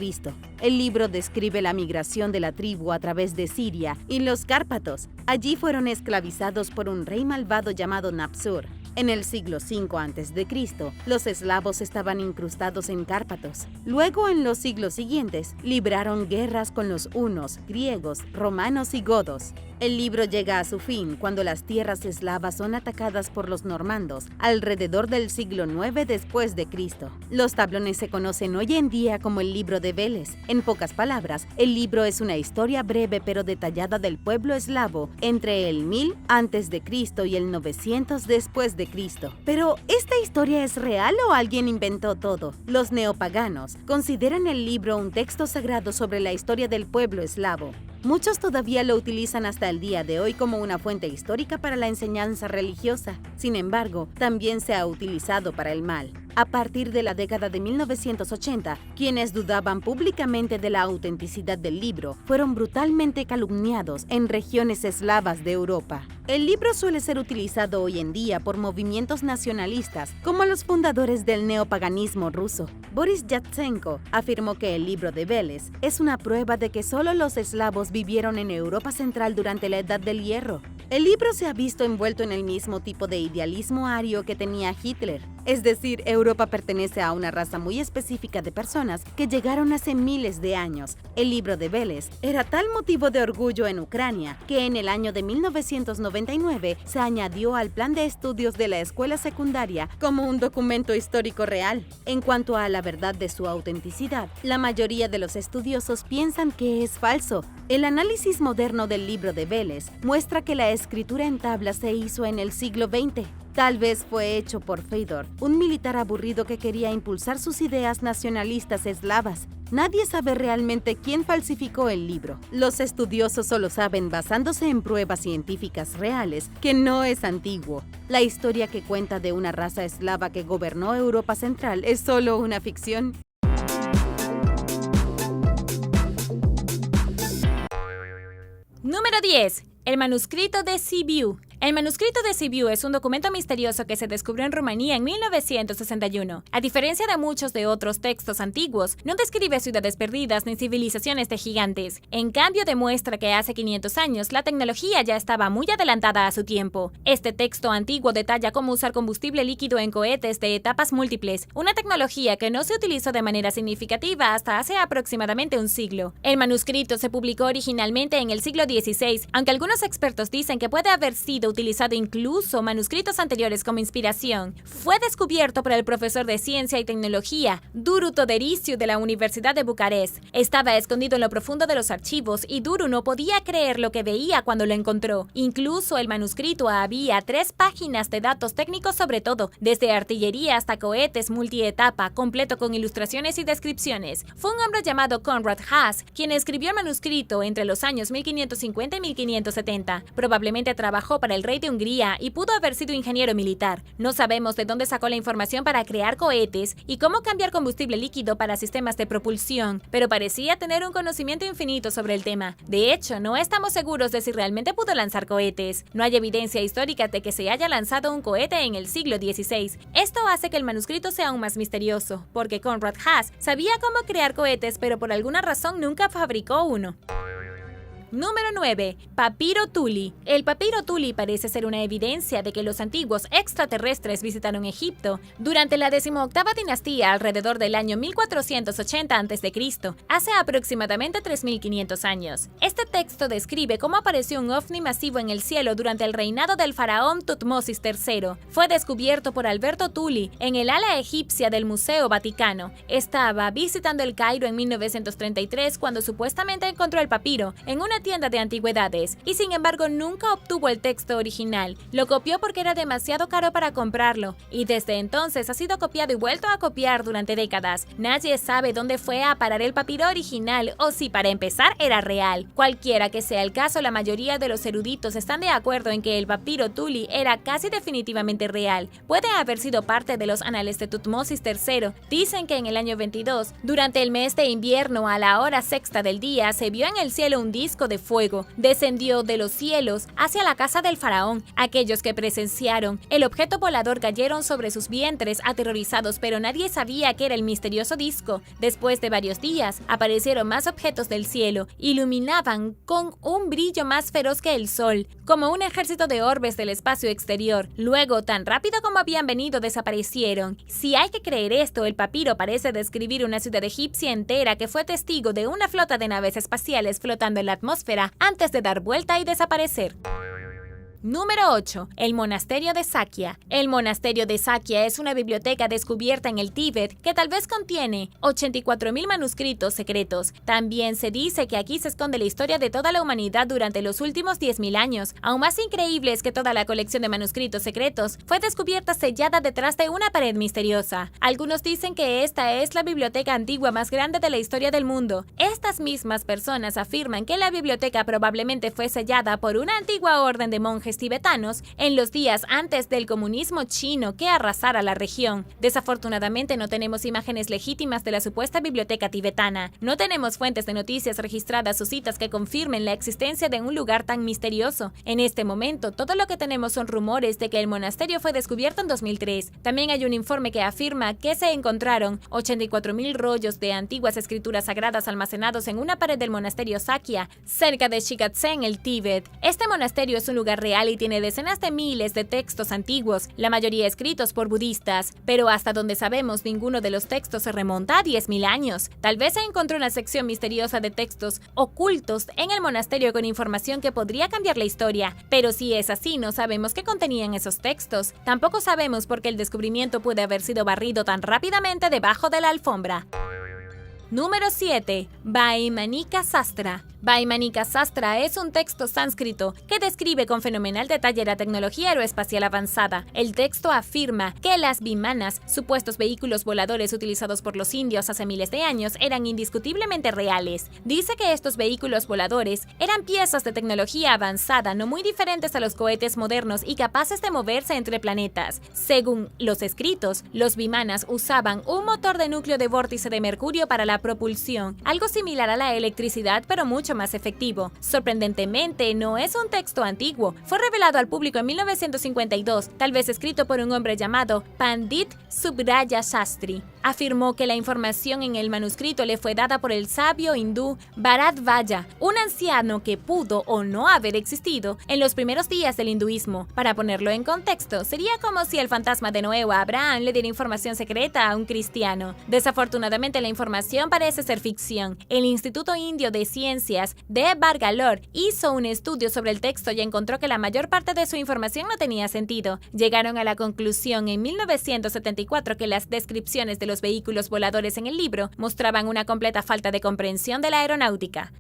El libro describe la migración de la tribu a través de Siria y los Cárpatos. Allí fueron esclavizados por un rey malvado llamado Napsur. En el siglo V a.C., los eslavos estaban incrustados en Cárpatos. Luego, en los siglos siguientes, libraron guerras con los hunos, griegos, romanos y godos. El libro llega a su fin cuando las tierras eslavas son atacadas por los normandos, alrededor del siglo IX después de Cristo. Los tablones se conocen hoy en día como el libro de Veles. En pocas palabras, el libro es una historia breve pero detallada del pueblo eslavo entre el 1000 a.C. y el 900 después de Cristo. Pero, ¿esta historia es real o alguien inventó todo? Los neopaganos consideran el libro un texto sagrado sobre la historia del pueblo eslavo. Muchos todavía lo utilizan hasta el día de hoy como una fuente histórica para la enseñanza religiosa. Sin embargo, también se ha utilizado para el mal. A partir de la década de 1980, quienes dudaban públicamente de la autenticidad del libro fueron brutalmente calumniados en regiones eslavas de Europa. El libro suele ser utilizado hoy en día por movimientos nacionalistas, como los fundadores del neopaganismo ruso. Boris Yatsenko afirmó que el libro de Veles es una prueba de que solo los eslavos vivieron en Europa Central durante la Edad del Hierro. El libro se ha visto envuelto en el mismo tipo de idealismo ario que tenía Hitler. Es decir, Europa pertenece a una raza muy específica de personas que llegaron hace miles de años. El libro de Veles era tal motivo de orgullo en Ucrania que en el año de 1999 se añadió al plan de estudios de la escuela secundaria como un documento histórico real. En cuanto a la verdad de su autenticidad, la mayoría de los estudiosos piensan que es falso. El análisis moderno del libro de Veles muestra que la escritura en tablas se hizo en el siglo XX. Tal vez fue hecho por Fyodor, un militar aburrido que quería impulsar sus ideas nacionalistas eslavas. Nadie sabe realmente quién falsificó el libro. Los estudiosos solo saben, basándose en pruebas científicas reales, que no es antiguo. La historia que cuenta de una raza eslava que gobernó Europa Central es solo una ficción. Número 10. El manuscrito de Sibiu. El manuscrito de Sibiu es un documento misterioso que se descubrió en Rumanía en 1961. A diferencia de muchos de otros textos antiguos, no describe ciudades perdidas ni civilizaciones de gigantes. En cambio, demuestra que hace 500 años la tecnología ya estaba muy adelantada a su tiempo. Este texto antiguo detalla cómo usar combustible líquido en cohetes de etapas múltiples, una tecnología que no se utilizó de manera significativa hasta hace aproximadamente un siglo. El manuscrito se publicó originalmente en el siglo XVI, aunque algunos expertos dicen que puede haber sido utilizado incluso manuscritos anteriores como inspiración. Fue descubierto por el profesor de Ciencia y Tecnología, Duru Todoriciu, de la Universidad de Bucarest. Estaba escondido en lo profundo de los archivos y Duru no podía creer lo que veía cuando lo encontró. Incluso el manuscrito había 3 páginas de datos técnicos sobre todo, desde artillería hasta cohetes multietapa, completo con ilustraciones y descripciones. Fue un hombre llamado Konrad Haas quien escribió el manuscrito entre los años 1550 y 1570. Probablemente trabajó para el rey de Hungría y pudo haber sido ingeniero militar. No sabemos de dónde sacó la información para crear cohetes y cómo cambiar combustible líquido para sistemas de propulsión, pero parecía tener un conocimiento infinito sobre el tema. De hecho, no estamos seguros de si realmente pudo lanzar cohetes. No hay evidencia histórica de que se haya lanzado un cohete en el siglo XVI. Esto hace que el manuscrito sea aún más misterioso, porque Konrad Haas sabía cómo crear cohetes, pero por alguna razón nunca fabricó uno. Número 9. Papiro Tuli. El papiro Tuli parece ser una evidencia de que los antiguos extraterrestres visitaron Egipto durante la 18ª dinastía alrededor del año 1480 a.C., hace aproximadamente 3500 años. Este texto describe cómo apareció un ovni masivo en el cielo durante el reinado del faraón Tutmosis III. Fue descubierto por Alberto Tuli en el ala egipcia del Museo Vaticano. Estaba visitando el Cairo en 1933 cuando supuestamente encontró el papiro en una tienda de antigüedades y sin embargo nunca obtuvo el texto original. Lo copió porque era demasiado caro para comprarlo y desde entonces ha sido copiado y vuelto a copiar durante décadas. Nadie sabe dónde fue a parar el papiro original o si para empezar era real. Cualquiera que sea el caso, la mayoría de los eruditos están de acuerdo en que el papiro Tuli era casi definitivamente real. Puede haber sido parte de los anales de Tutmosis III. Dicen que en el año 22, durante el mes de invierno a la hora sexta del día, se vio en el cielo un disco de fuego. Descendió de los cielos hacia la casa del faraón. Aquellos que presenciaron el objeto volador cayeron sobre sus vientres aterrorizados, pero nadie sabía que era el misterioso disco. Después de varios días, aparecieron más objetos del cielo. Iluminaban con un brillo más feroz que el sol, como un ejército de orbes del espacio exterior. Luego, tan rápido como habían venido, desaparecieron. Si hay que creer esto, el papiro parece describir una ciudad egipcia entera que fue testigo de una flota de naves espaciales flotando en la atmósfera antes de dar vuelta y desaparecer. Número 8. El monasterio de Sakya. El monasterio de Sakya es una biblioteca descubierta en el Tíbet que tal vez contiene 84.000 manuscritos secretos. También se dice que aquí se esconde la historia de toda la humanidad durante los últimos 10.000 años. Aún más increíble es que toda la colección de manuscritos secretos fue descubierta sellada detrás de una pared misteriosa. Algunos dicen que esta es la biblioteca antigua más grande de la historia del mundo. Estas mismas personas afirman que la biblioteca probablemente fue sellada por una antigua orden de monjes tibetanos en los días antes del comunismo chino que arrasara la región. Desafortunadamente no tenemos imágenes legítimas de la supuesta biblioteca tibetana. No tenemos fuentes de noticias registradas o citas que confirmen la existencia de un lugar tan misterioso. En este momento, todo lo que tenemos son rumores de que el monasterio fue descubierto en 2003. También hay un informe que afirma que se encontraron 84.000 rollos de antiguas escrituras sagradas almacenados en una pared del monasterio Sakya, cerca de Shigatse en el Tíbet. Este monasterio es un lugar real y tiene decenas de miles de textos antiguos, la mayoría escritos por budistas, pero hasta donde sabemos ninguno de los textos se remonta a 10.000 años. Tal vez se encontró una sección misteriosa de textos ocultos en el monasterio con información que podría cambiar la historia, pero si es así no sabemos qué contenían esos textos. Tampoco sabemos por qué el descubrimiento puede haber sido barrido tan rápidamente debajo de la alfombra. Número 7. Vaimanika Sastra. Vaimanika Sastra es un texto sánscrito que describe con fenomenal detalle la tecnología aeroespacial avanzada. El texto afirma que las vimanas, supuestos vehículos voladores utilizados por los indios hace miles de años, eran indiscutiblemente reales. Dice que estos vehículos voladores eran piezas de tecnología avanzada no muy diferentes a los cohetes modernos y capaces de moverse entre planetas. Según los escritos, los vimanas usaban un motor de núcleo de vórtice de mercurio para la propulsión, algo similar a la electricidad pero mucho mucho más efectivo. Sorprendentemente, no es un texto antiguo. Fue revelado al público en 1952, tal vez escrito por un hombre llamado Pandit Subraya Shastri. Afirmó que la información en el manuscrito le fue dada por el sabio hindú Bharadvaja, un anciano que pudo o no haber existido en los primeros días del hinduismo. Para ponerlo en contexto, sería como si el fantasma de Noé o Abraham le diera información secreta a un cristiano. Desafortunadamente, la información parece ser ficción. El Instituto Indio de Ciencias de Bangalore hizo un estudio sobre el texto y encontró que la mayor parte de su información no tenía sentido. Llegaron a la conclusión en 1974 que las descripciones de los vehículos voladores en el libro mostraban una completa falta de comprensión de la aeronáutica.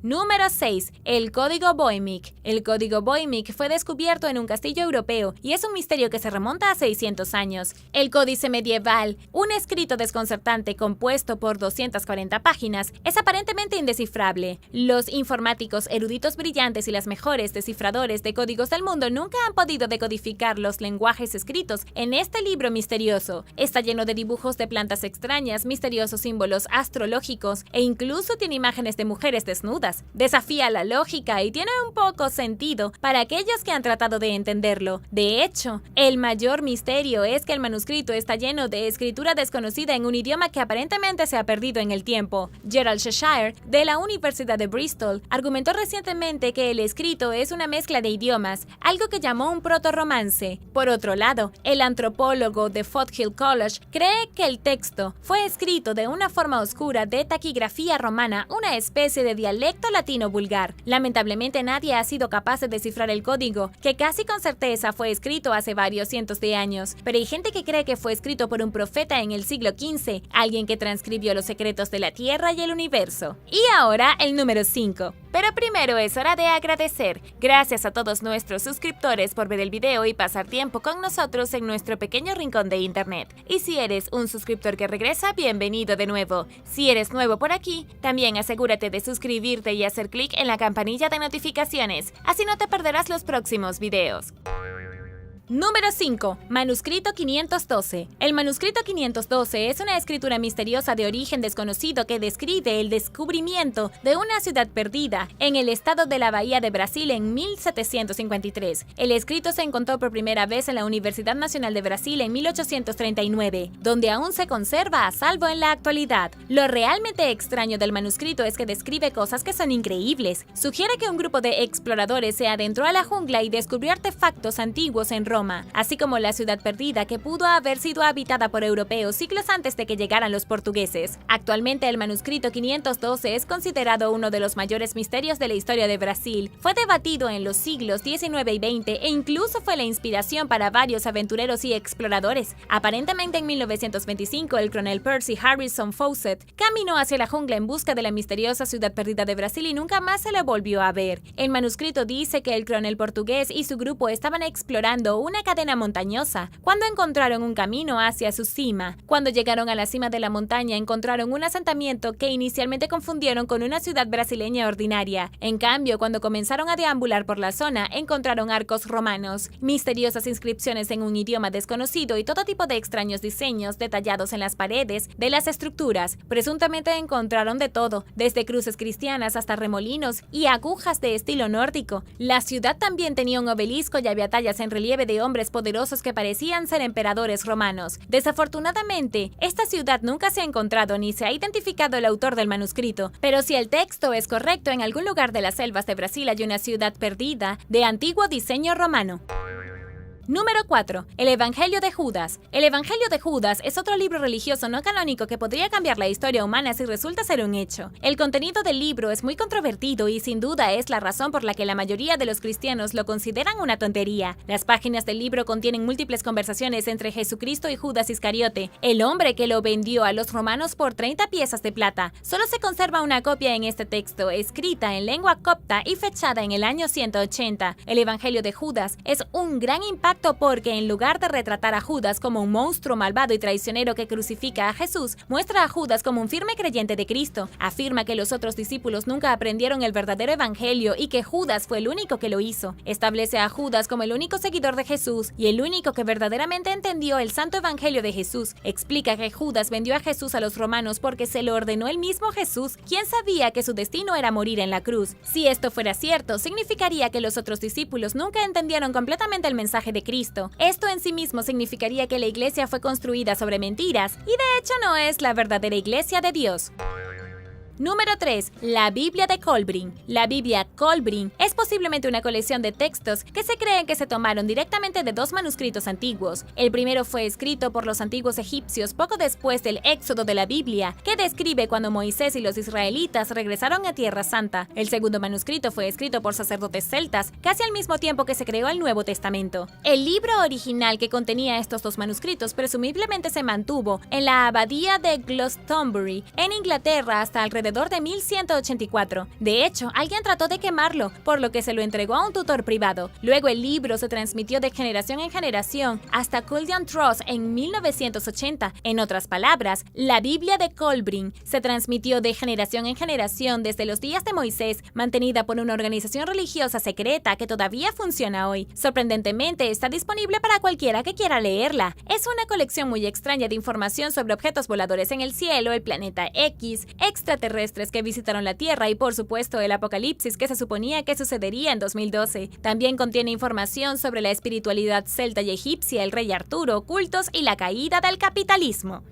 Número 6. El Código Voynich. El Código Voynich fue descubierto en un castillo europeo y es un misterio que se remonta a 600 años. El Códice Medieval, un escrito desconcertante compuesto por 240 páginas, es aparentemente indescifrable. Los informáticos eruditos brillantes y las mejores descifradores de códigos del mundo nunca han podido decodificar los lenguajes escritos en este libro misterioso. Está lleno de dibujos de plantas extrañas, misteriosos símbolos astrológicos e incluso tiene imágenes de mujeres desnudas. Desafía la lógica y tiene un poco sentido para aquellos que han tratado de entenderlo. De hecho, el mayor misterio es que el manuscrito está lleno de escritura desconocida en un idioma que aparentemente se ha perdido en el tiempo. Gerald Cheshire, de la Universidad de Bristol, argumentó recientemente que el escrito es una mezcla de idiomas, algo que llamó un proto-romance. Por otro lado, el antropólogo de Foothill College cree que el texto fue escrito de una forma oscura de taquigrafía romana, una especie de dialecto latino vulgar. Lamentablemente nadie ha sido capaz de descifrar el código, que casi con certeza fue escrito hace varios cientos de años, pero hay gente que cree que fue escrito por un profeta en el siglo XV, alguien que transcribió los secretos de la Tierra y el universo. Y ahora el número 5. Pero primero es hora de agradecer. Gracias a todos nuestros suscriptores por ver el video y pasar tiempo con nosotros en nuestro pequeño rincón de internet. Y si eres un suscriptor que regresa, bienvenido de nuevo. Si eres nuevo por aquí, también asegúrate de suscribirte y hacer clic en la campanilla de notificaciones, así no te perderás los próximos videos. Número 5. Manuscrito 512. El manuscrito 512 es una escritura misteriosa de origen desconocido que describe el descubrimiento de una ciudad perdida en el estado de la Bahía de Brasil en 1753. El escrito se encontró por primera vez en la Universidad Nacional de Brasil en 1839, donde aún se conserva a salvo en la actualidad. Lo realmente extraño del manuscrito es que describe cosas que son increíbles. Sugiere que un grupo de exploradores se adentró a la jungla y descubrió artefactos antiguos en Roma, así como la ciudad perdida que pudo haber sido habitada por europeos siglos antes de que llegaran los portugueses. Actualmente el manuscrito 512 es considerado uno de los mayores misterios de la historia de Brasil. Fue debatido en los siglos XIX y XX e incluso fue la inspiración para varios aventureros y exploradores. Aparentemente en 1925 el coronel Percy Harrison Fawcett caminó hacia la jungla en busca de la misteriosa ciudad perdida de Brasil y nunca más se le volvió a ver. El manuscrito dice que el coronel portugués y su grupo estaban explorando una cadena montañosa cuando encontraron un camino hacia su cima. Cuando llegaron a la cima de la montaña encontraron un asentamiento que inicialmente confundieron con una ciudad brasileña ordinaria. En cambio, cuando comenzaron a deambular por la zona, encontraron arcos romanos, misteriosas inscripciones en un idioma desconocido y todo tipo de extraños diseños detallados en las paredes de las estructuras. Presuntamente encontraron de todo, desde cruces cristianas hasta remolinos y agujas de estilo nórdico. La ciudad también tenía un obelisco y había tallas en relieve de hombres poderosos que parecían ser emperadores romanos. Desafortunadamente, esta ciudad nunca se ha encontrado ni se ha identificado el autor del manuscrito, pero si el texto es correcto, en algún lugar de las selvas de Brasil hay una ciudad perdida de antiguo diseño romano. Número 4. El Evangelio de Judas. El Evangelio de Judas es otro libro religioso no canónico que podría cambiar la historia humana si resulta ser un hecho. El contenido del libro es muy controvertido y sin duda es la razón por la que la mayoría de los cristianos lo consideran una tontería. Las páginas del libro contienen múltiples conversaciones entre Jesucristo y Judas Iscariote, el hombre que lo vendió a los romanos por 30 piezas de plata. Solo se conserva una copia en este texto, escrita en lengua copta y fechada en el año 180. El Evangelio de Judas es un gran impacto acto porque, en lugar de retratar a Judas como un monstruo malvado y traicionero que crucifica a Jesús, muestra a Judas como un firme creyente de Cristo. Afirma que los otros discípulos nunca aprendieron el verdadero evangelio y que Judas fue el único que lo hizo. Establece a Judas como el único seguidor de Jesús y el único que verdaderamente entendió el santo evangelio de Jesús. Explica que Judas vendió a Jesús a los romanos porque se lo ordenó el mismo Jesús, quien sabía que su destino era morir en la cruz. Si esto fuera cierto, significaría que los otros discípulos nunca entendieron completamente el mensaje de Cristo. Esto en sí mismo significaría que la iglesia fue construida sobre mentiras y de hecho no es la verdadera iglesia de Dios. Número 3. La Biblia de Kolbrin. La Biblia Kolbrin es posiblemente una colección de textos que se creen que se tomaron directamente de dos manuscritos antiguos. El primero fue escrito por los antiguos egipcios poco después del éxodo de la Biblia, que describe cuando Moisés y los israelitas regresaron a Tierra Santa. El segundo manuscrito fue escrito por sacerdotes celtas, casi al mismo tiempo que se creó el Nuevo Testamento. El libro original que contenía estos dos manuscritos presumiblemente se mantuvo en la abadía de Glastonbury, en Inglaterra, hasta alrededor de 1184. De hecho, alguien trató de quemarlo, por lo que se lo entregó a un tutor privado. Luego el libro se transmitió de generación en generación hasta Cullinan Trust en 1980. En otras palabras, la Biblia de Kolbrin se transmitió de generación en generación desde los días de Moisés, mantenida por una organización religiosa secreta que todavía funciona hoy. Sorprendentemente, está disponible para cualquiera que quiera leerla. Es una colección muy extraña de información sobre objetos voladores en el cielo, el planeta X, extraterrestres que visitaron la Tierra y, por supuesto, el apocalipsis que se suponía que sucedería en 2012. También contiene información sobre la espiritualidad celta y egipcia, el rey Arturo, cultos y la caída del capitalismo.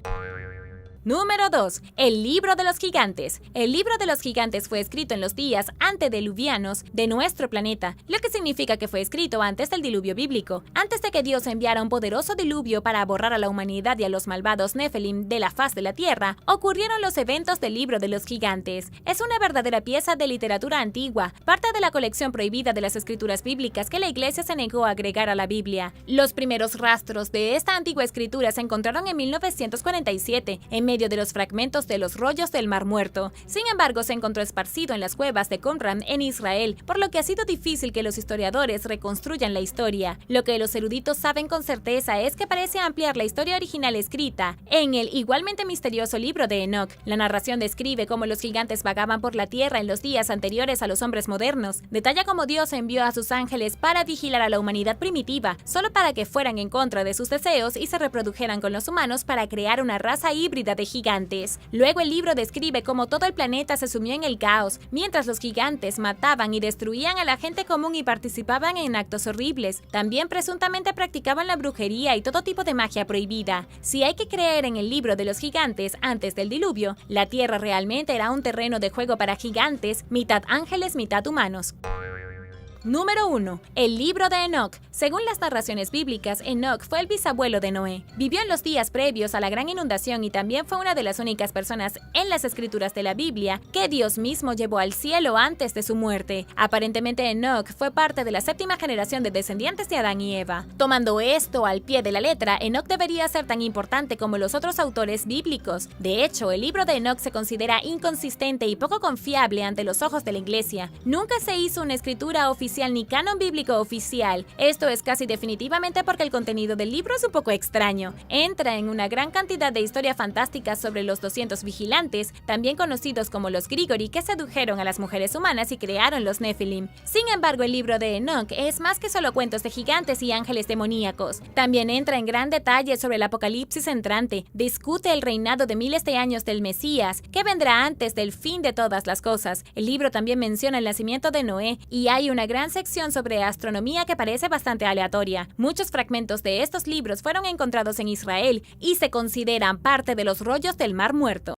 Número 2. El libro de los gigantes. El libro de los gigantes fue escrito en los días antediluvianos de nuestro planeta, lo que significa que fue escrito antes del diluvio bíblico. Antes de que Dios enviara un poderoso diluvio para borrar a la humanidad y a los malvados Nephilim de la faz de la tierra, ocurrieron los eventos del libro de los gigantes. Es una verdadera pieza de literatura antigua, parte de la colección prohibida de las escrituras bíblicas que la iglesia se negó a agregar a la Biblia. Los primeros rastros de esta antigua escritura se encontraron en 1947, en medio de los fragmentos de los rollos del Mar Muerto. Sin embargo, se encontró esparcido en las cuevas de Qumran en Israel, por lo que ha sido difícil que los historiadores reconstruyan la historia. Lo que los eruditos saben con certeza es que parece ampliar la historia original escrita en el igualmente misterioso libro de Enoch. La narración describe cómo los gigantes vagaban por la tierra en los días anteriores a los hombres modernos. Detalla cómo Dios envió a sus ángeles para vigilar a la humanidad primitiva, solo para que fueran en contra de sus deseos y se reprodujeran con los humanos para crear una raza híbrida de gigantes. Luego el libro describe cómo todo el planeta se sumió en el caos, mientras los gigantes mataban y destruían a la gente común y participaban en actos horribles. También presuntamente practicaban la brujería y todo tipo de magia prohibida. Si hay que creer en el libro de los gigantes antes del diluvio, la Tierra realmente era un terreno de juego para gigantes, mitad ángeles, mitad humanos. Número 1. El libro de Enoch. Según las narraciones bíblicas, Enoch fue el bisabuelo de Noé. Vivió en los días previos a la gran inundación y también fue una de las únicas personas en las escrituras de la Biblia que Dios mismo llevó al cielo antes de su muerte. Aparentemente Enoch fue parte de la séptima generación de descendientes de Adán y Eva. Tomando esto al pie de la letra, Enoch debería ser tan importante como los otros autores bíblicos. De hecho, el libro de Enoch se considera inconsistente y poco confiable ante los ojos de la iglesia. Nunca se hizo una escritura oficial ni canon bíblico oficial. Esto es casi definitivamente porque el contenido del libro es un poco extraño. Entra en una gran cantidad de historias fantásticas sobre los 200 vigilantes, también conocidos como los Grigori, que sedujeron a las mujeres humanas y crearon los Nephilim. Sin embargo, el libro de Enoch es más que solo cuentos de gigantes y ángeles demoníacos. También entra en gran detalle sobre el apocalipsis entrante, discute el reinado de miles de años del Mesías, que vendrá antes del fin de todas las cosas. El libro también menciona el nacimiento de Noé y hay una gran sección sobre astronomía que parece bastante aleatoria. Muchos fragmentos de estos libros fueron encontrados en Israel y se consideran parte de los rollos del Mar Muerto.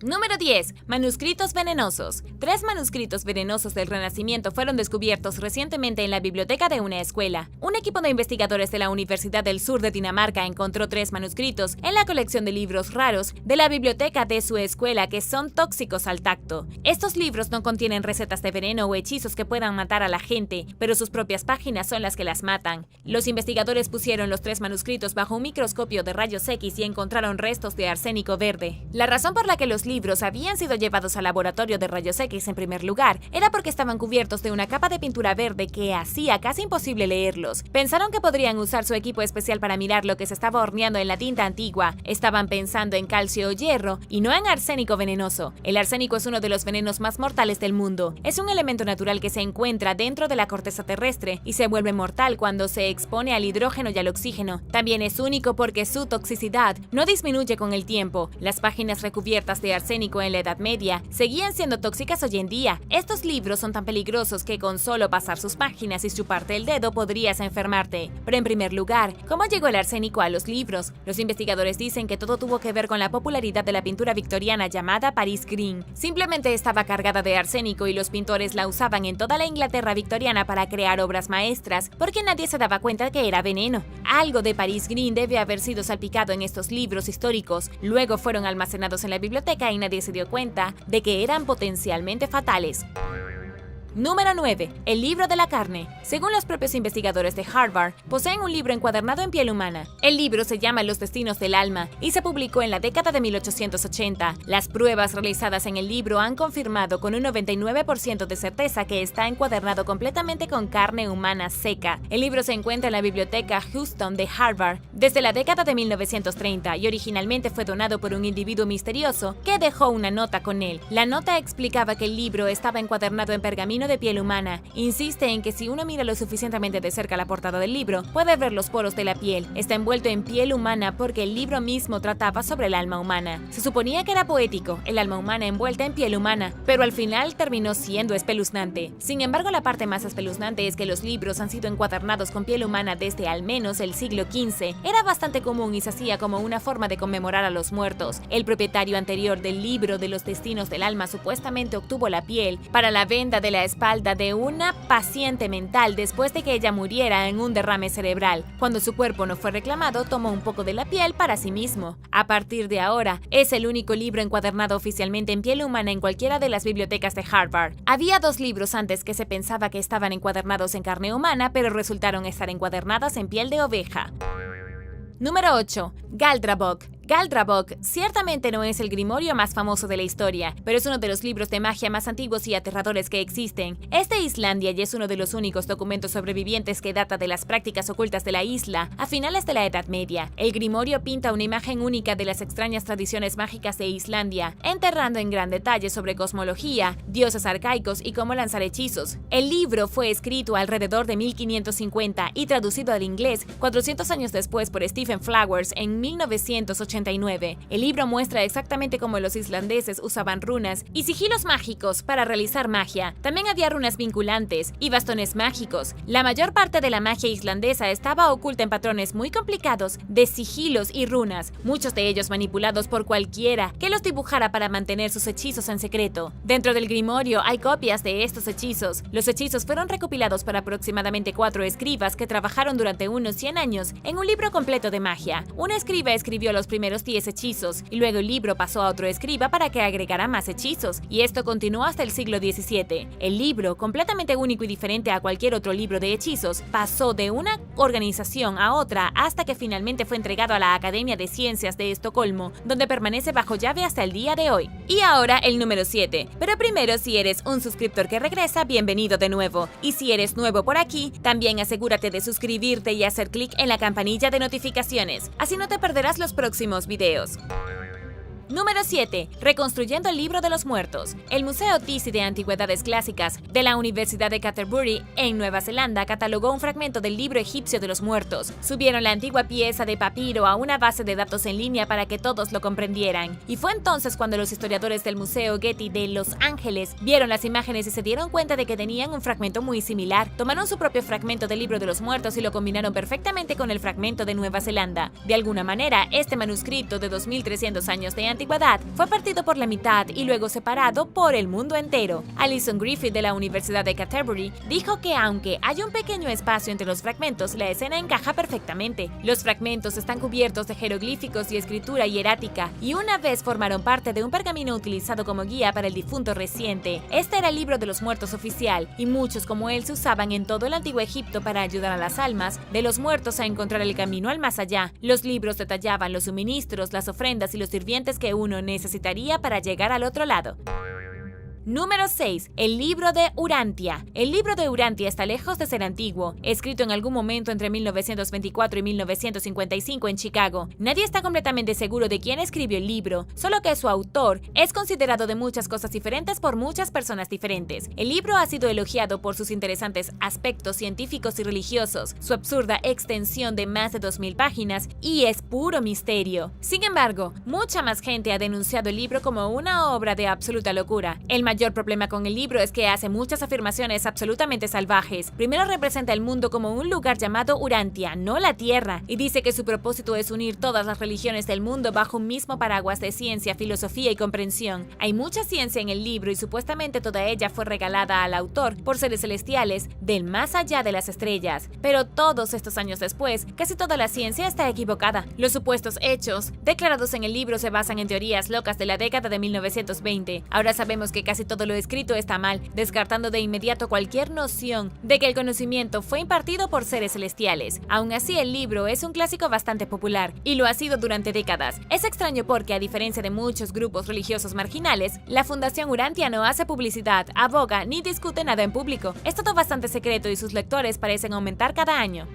Número 10. Manuscritos venenosos. 3 manuscritos venenosos del Renacimiento fueron descubiertos recientemente en la biblioteca de una escuela. Un equipo de investigadores de la Universidad del Sur de Dinamarca encontró 3 manuscritos en la colección de libros raros de la biblioteca de su escuela que son tóxicos al tacto. Estos libros no contienen recetas de veneno o hechizos que puedan matar a la gente, pero sus propias páginas son las que las matan. Los investigadores pusieron los 3 manuscritos bajo un microscopio de rayos X y encontraron restos de arsénico verde. La razón por la que los libros libros habían sido llevados al laboratorio de rayos X en primer lugar, era porque estaban cubiertos de una capa de pintura verde que hacía casi imposible leerlos. Pensaron que podrían usar su equipo especial para mirar lo que se estaba horneando en la tinta antigua. Estaban pensando en calcio o hierro y no en arsénico venenoso. El arsénico es uno de los venenos más mortales del mundo. Es un elemento natural que se encuentra dentro de la corteza terrestre y se vuelve mortal cuando se expone al hidrógeno y al oxígeno. También es único porque su toxicidad no disminuye con el tiempo. Las páginas recubiertas de arsénico en la Edad Media seguían siendo tóxicas hoy en día. Estos libros son tan peligrosos que con solo pasar sus páginas y chuparte el dedo podrías enfermarte. Pero en primer lugar, ¿cómo llegó el arsénico a los libros? Los investigadores dicen que todo tuvo que ver con la popularidad de la pintura victoriana llamada Paris Green. Simplemente estaba cargada de arsénico y los pintores la usaban en toda la Inglaterra victoriana para crear obras maestras, porque nadie se daba cuenta que era veneno. Algo de Paris Green debe haber sido salpicado en estos libros históricos. Luego fueron almacenados en la biblioteca y nadie se dio cuenta de que eran potencialmente fatales. Número 9. El libro de la carne. Según los propios investigadores de Harvard, poseen un libro encuadernado en piel humana. El libro se llama Los destinos del alma y se publicó en la década de 1880. Las pruebas realizadas en el libro han confirmado con un 99% de certeza que está encuadernado completamente con carne humana seca. El libro se encuentra en la biblioteca Houston de Harvard desde la década de 1930 y originalmente fue donado por un individuo misterioso que dejó una nota con él. La nota explicaba que el libro estaba encuadernado en pergamino de piel humana. Insiste en que si uno mira lo suficientemente de cerca la portada del libro, puede ver los poros de la piel. Está envuelto en piel humana porque el libro mismo trataba sobre el alma humana. Se suponía que era poético, el alma humana envuelta en piel humana, pero al final terminó siendo espeluznante. Sin embargo, la parte más espeluznante es que los libros han sido encuadernados con piel humana desde al menos el siglo XV. Era bastante común y se hacía como una forma de conmemorar a los muertos. El propietario anterior del libro de los destinos del alma supuestamente obtuvo la piel para la venda de la espalda de una paciente mental después de que ella muriera en un derrame cerebral. Cuando su cuerpo no fue reclamado, tomó un poco de la piel para sí mismo. A partir de ahora, es el único libro encuadernado oficialmente en piel humana en cualquiera de las bibliotecas de Harvard. Había 2 libros antes que se pensaba que estaban encuadernados en carne humana, pero resultaron estar encuadernadas en piel de oveja. Número 8. Galdrabok. Galdrabok ciertamente no es el grimorio más famoso de la historia, pero es uno de los libros de magia más antiguos y aterradores que existen. Es de Islandia y es uno de los únicos documentos sobrevivientes que data de las prácticas ocultas de la isla a finales de la Edad Media. El grimorio pinta una imagen única de las extrañas tradiciones mágicas de Islandia, enterrando en gran detalle sobre cosmología, dioses arcaicos y cómo lanzar hechizos. El libro fue escrito alrededor de 1550 y traducido al inglés 400 años después por Stephen Flowers en 1989. El libro muestra exactamente cómo los islandeses usaban runas y sigilos mágicos para realizar magia. También había runas vinculantes y bastones mágicos. La mayor parte de la magia islandesa estaba oculta en patrones muy complicados de sigilos y runas, muchos de ellos manipulados por cualquiera que los dibujara para mantener sus hechizos en secreto. Dentro del grimorio hay copias de estos hechizos. Los hechizos fueron recopilados por aproximadamente 4 escribas que trabajaron durante unos 100 años en un libro completo de magia. Un escriba escribió los primeros 10 hechizos y luego el libro pasó a otro escriba para que agregara más hechizos, y esto continuó hasta el siglo XVII. El libro, completamente único y diferente a cualquier otro libro de hechizos, pasó de una organización a otra hasta que finalmente fue entregado a la Academia de Ciencias de Estocolmo, donde permanece bajo llave hasta el día de hoy. Y ahora el número 7. Pero primero, si eres un suscriptor que regresa, bienvenido de nuevo. Y si eres nuevo por aquí, también asegúrate de suscribirte y hacer clic en la campanilla de notificaciones. Así no te perderás los próximos videos. Número 7. Reconstruyendo el libro de los muertos. El Museo Thyssen de Antigüedades Clásicas de la Universidad de Canterbury, en Nueva Zelanda, catalogó un fragmento del libro egipcio de los muertos. Subieron la antigua pieza de papiro a una base de datos en línea para que todos lo comprendieran. Y fue entonces cuando los historiadores del Museo Getty de Los Ángeles vieron las imágenes y se dieron cuenta de que tenían un fragmento muy similar. Tomaron su propio fragmento del libro de los muertos y lo combinaron perfectamente con el fragmento de Nueva Zelanda. De alguna manera, este manuscrito de 2300 años de antigüedad fue partido por la mitad y luego separado por el mundo entero. Alison Griffith de la Universidad de Canterbury dijo que aunque hay un pequeño espacio entre los fragmentos, la escena encaja perfectamente. Los fragmentos están cubiertos de jeroglíficos y escritura hierática, y una vez formaron parte de un pergamino utilizado como guía para el difunto reciente. Este era el libro de los muertos oficial, y muchos como él se usaban en todo el antiguo Egipto para ayudar a las almas de los muertos a encontrar el camino al más allá. Los libros detallaban los suministros, las ofrendas y los sirvientes que que uno necesitaría para llegar al otro lado. Número 6. El libro de Urantia. El libro de Urantia está lejos de ser antiguo, escrito en algún momento entre 1924 y 1955 en Chicago. Nadie está completamente seguro de quién escribió el libro, solo que su autor es considerado de muchas cosas diferentes por muchas personas diferentes. El libro ha sido elogiado por sus interesantes aspectos científicos y religiosos, su absurda extensión de más de 2000 páginas y es puro misterio. Sin embargo, mucha más gente ha denunciado el libro como una obra de absoluta locura. El mayor problema con el libro es que hace muchas afirmaciones absolutamente salvajes. Primero representa el mundo como un lugar llamado Urantia, no la Tierra, y dice que su propósito es unir todas las religiones del mundo bajo un mismo paraguas de ciencia, filosofía y comprensión. Hay mucha ciencia en el libro y supuestamente toda ella fue regalada al autor por seres celestiales del más allá de las estrellas. Pero todos estos años después, casi toda la ciencia está equivocada. Los supuestos hechos declarados en el libro se basan en teorías locas de la década de 1920. Ahora sabemos que casi todo lo escrito está mal, descartando de inmediato cualquier noción de que el conocimiento fue impartido por seres celestiales. Aún así, el libro es un clásico bastante popular, y lo ha sido durante décadas. Es extraño porque, a diferencia de muchos grupos religiosos marginales, la Fundación Urantia no hace publicidad, aboga ni discute nada en público. Es todo bastante secreto y sus lectores parecen aumentar cada año.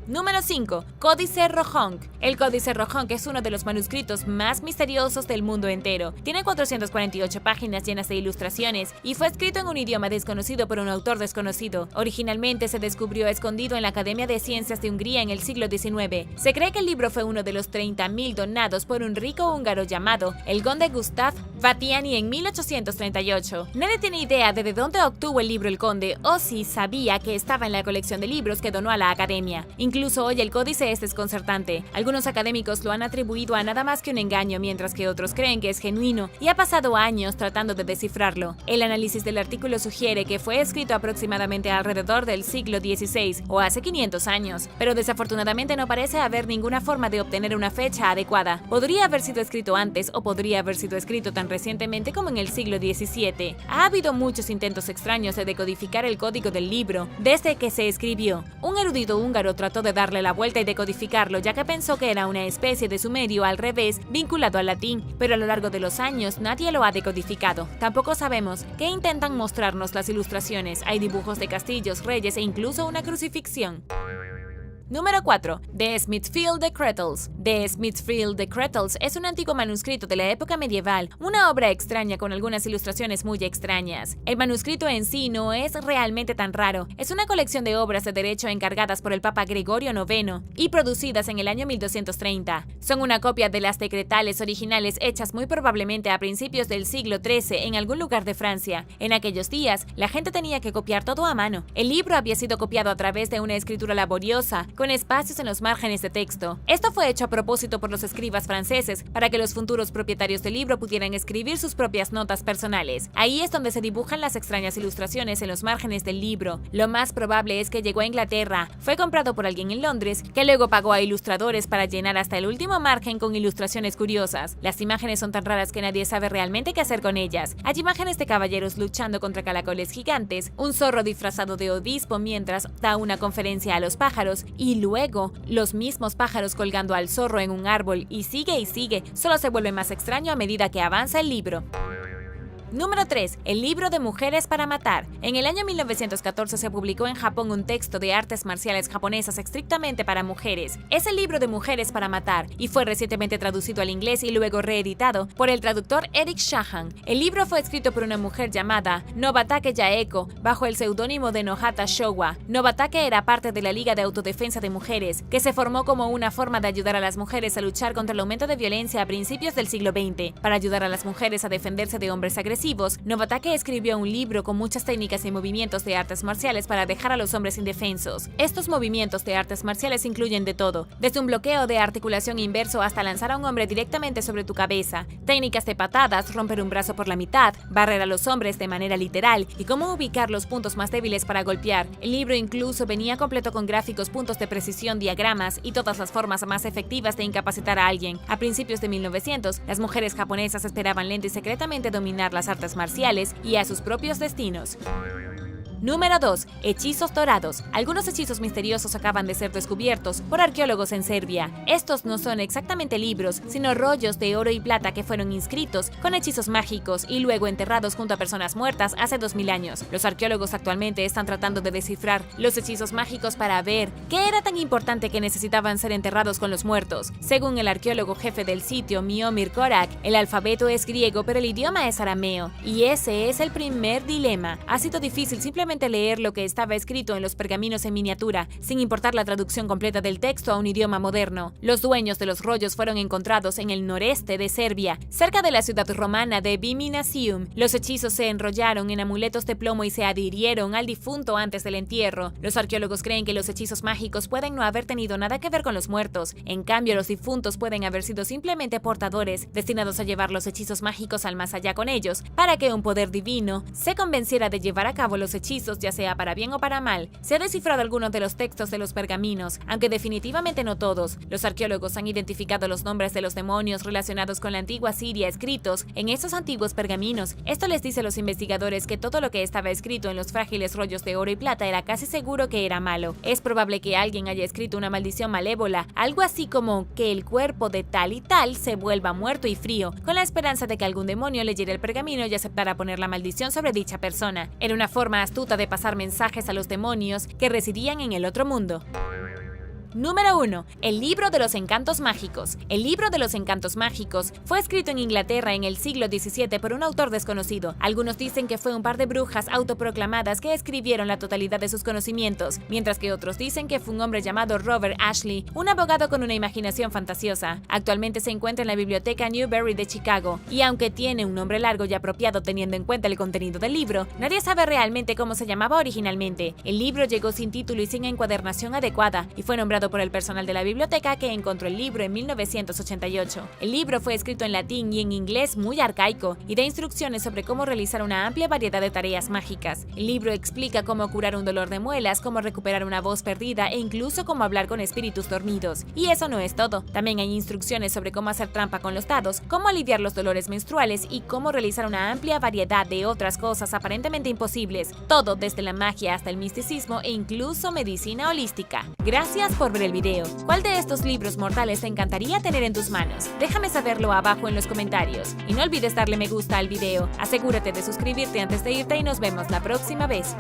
Número 5. Códice Rojonc. El Códice Rojonc es uno de los manuscritos más misteriosos del mundo entero. Tiene 448 páginas llenas de ilustraciones y fue escrito en un idioma desconocido por un autor desconocido. Originalmente se descubrió escondido en la Academia de Ciencias de Hungría en el siglo XIX. Se cree que el libro fue uno de los 30.000 donados por un rico húngaro llamado el conde Gustav Batthyány en 1838. Nadie tiene idea de dónde obtuvo el libro el conde o si sabía que estaba en la colección de libros que donó a la Academia. Incluso hoy el códice es desconcertante. Algunos académicos lo han atribuido a nada más que un engaño, mientras que otros creen que es genuino y ha pasado años tratando de descifrarlo. El análisis del artículo sugiere que fue escrito aproximadamente alrededor del siglo XVI o hace 500 años, pero desafortunadamente no parece haber ninguna forma de obtener una fecha adecuada. Podría haber sido escrito antes o podría haber sido escrito tan recientemente como en el siglo XVII. Ha habido muchos intentos extraños de decodificar el código del libro desde que se escribió. Un erudito húngaro trató de darle la vuelta y decodificarlo, ya que pensó que era una especie de sumerio al revés vinculado al latín, pero a lo largo de los años nadie lo ha decodificado. Tampoco sabemos qué intentan mostrarnos las ilustraciones. Hay dibujos de castillos, reyes e incluso una crucifixión. Número 4. The Smithfield Decretals. The Smithfield Decretals es un antiguo manuscrito de la época medieval, una obra extraña con algunas ilustraciones muy extrañas. El manuscrito en sí no es realmente tan raro, es una colección de obras de derecho encargadas por el Papa Gregorio IX y producidas en el año 1230. Son una copia de las decretales originales hechas muy probablemente a principios del siglo XIII en algún lugar de Francia. En aquellos días, la gente tenía que copiar todo a mano. El libro había sido copiado a través de una escritura laboriosa, con espacios en los márgenes de texto. Esto fue hecho a propósito por los escribas franceses para que los futuros propietarios del libro pudieran escribir sus propias notas personales. Ahí es donde se dibujan las extrañas ilustraciones en los márgenes del libro. Lo más probable es que llegó a Inglaterra, fue comprado por alguien en Londres, que luego pagó a ilustradores para llenar hasta el último margen con ilustraciones curiosas. Las imágenes son tan raras que nadie sabe realmente qué hacer con ellas. Hay imágenes de caballeros luchando contra caracoles gigantes, un zorro disfrazado de obispo mientras da una conferencia a los pájaros y luego los mismos pájaros colgando al zorro en un árbol y sigue, solo se vuelve más extraño a medida que avanza el libro. Número 3. El libro de mujeres para matar. En el año 1914 se publicó en Japón un texto de artes marciales japonesas estrictamente para mujeres. Es el libro de mujeres para matar y fue recientemente traducido al inglés y luego reeditado por el traductor Eric Shahan. El libro fue escrito por una mujer llamada Nobatake Yaeko bajo el seudónimo de Nohata Showa. Nobatake era parte de la Liga de Autodefensa de Mujeres, que se formó como una forma de ayudar a las mujeres a luchar contra el aumento de violencia a principios del siglo XX. Para ayudar a las mujeres a defenderse de hombres agresivos, Nobatake escribió un libro con muchas técnicas y movimientos de artes marciales para dejar a los hombres indefensos. Estos movimientos de artes marciales incluyen de todo, desde un bloqueo de articulación inverso hasta lanzar a un hombre directamente sobre tu cabeza, técnicas de patadas, romper un brazo por la mitad, barrer a los hombres de manera literal y cómo ubicar los puntos más débiles para golpear. El libro incluso venía completo con gráficos, puntos de precisión, diagramas y todas las formas más efectivas de incapacitar a alguien. A principios de 1900, las mujeres japonesas esperaban lenta y secretamente dominar las artes marciales y a sus propios destinos. Número 2. Hechizos dorados. Algunos hechizos misteriosos acaban de ser descubiertos por arqueólogos en Serbia. Estos no son exactamente libros, sino rollos de oro y plata que fueron inscritos con hechizos mágicos y luego enterrados junto a personas muertas hace 2000 años. Los arqueólogos actualmente están tratando de descifrar los hechizos mágicos para ver qué era tan importante que necesitaban ser enterrados con los muertos. Según el arqueólogo jefe del sitio, Miomir Korak, el alfabeto es griego pero el idioma es arameo. Y ese es el primer dilema. Ha sido difícil simplemente leer lo que estaba escrito en los pergaminos en miniatura, sin importar la traducción completa del texto a un idioma moderno. Los dueños de los rollos fueron encontrados en el noreste de Serbia, cerca de la ciudad romana de Viminasium. Los hechizos se enrollaron en amuletos de plomo y se adhirieron al difunto antes del entierro. Los arqueólogos creen que los hechizos mágicos pueden no haber tenido nada que ver con los muertos. En cambio, los difuntos pueden haber sido simplemente portadores, destinados a llevar los hechizos mágicos al más allá con ellos, para que un poder divino se convenciera de llevar a cabo los hechizos, ya sea para bien o para mal. Se ha descifrado algunos de los textos de los pergaminos, aunque definitivamente no todos. Los arqueólogos han identificado los nombres de los demonios relacionados con la antigua Siria escritos en estos antiguos pergaminos. Esto les dice a los investigadores que todo lo que estaba escrito en los frágiles rollos de oro y plata era casi seguro que era malo. Es probable que alguien haya escrito una maldición malévola, algo así como que el cuerpo de tal y tal se vuelva muerto y frío, con la esperanza de que algún demonio leyera el pergamino y aceptara poner la maldición sobre dicha persona. Era una forma astuta de pasar mensajes a los demonios que residían en el otro mundo. Número 1. El libro de los encantos mágicos. El libro de los encantos mágicos fue escrito en Inglaterra en el siglo XVII por un autor desconocido. Algunos dicen que fue un par de brujas autoproclamadas que escribieron la totalidad de sus conocimientos, mientras que otros dicen que fue un hombre llamado Robert Ashley, un abogado con una imaginación fantasiosa. Actualmente se encuentra en la biblioteca Newberry de Chicago, y aunque tiene un nombre largo y apropiado teniendo en cuenta el contenido del libro, nadie sabe realmente cómo se llamaba originalmente. El libro llegó sin título y sin encuadernación adecuada, y fue nombrado por el personal de la biblioteca que encontró el libro en 1988. El libro fue escrito en latín y en inglés muy arcaico y da instrucciones sobre cómo realizar una amplia variedad de tareas mágicas. El libro explica cómo curar un dolor de muelas, cómo recuperar una voz perdida e incluso cómo hablar con espíritus dormidos. Y eso no es todo. También hay instrucciones sobre cómo hacer trampa con los dados, cómo aliviar los dolores menstruales y cómo realizar una amplia variedad de otras cosas aparentemente imposibles. Todo desde la magia hasta el misticismo e incluso medicina holística. Gracias por ver el video. ¿Cuál de estos libros mortales te encantaría tener en tus manos? Déjame saberlo abajo en los comentarios. Y no olvides darle me gusta al video. Asegúrate de suscribirte antes de irte y nos vemos la próxima vez.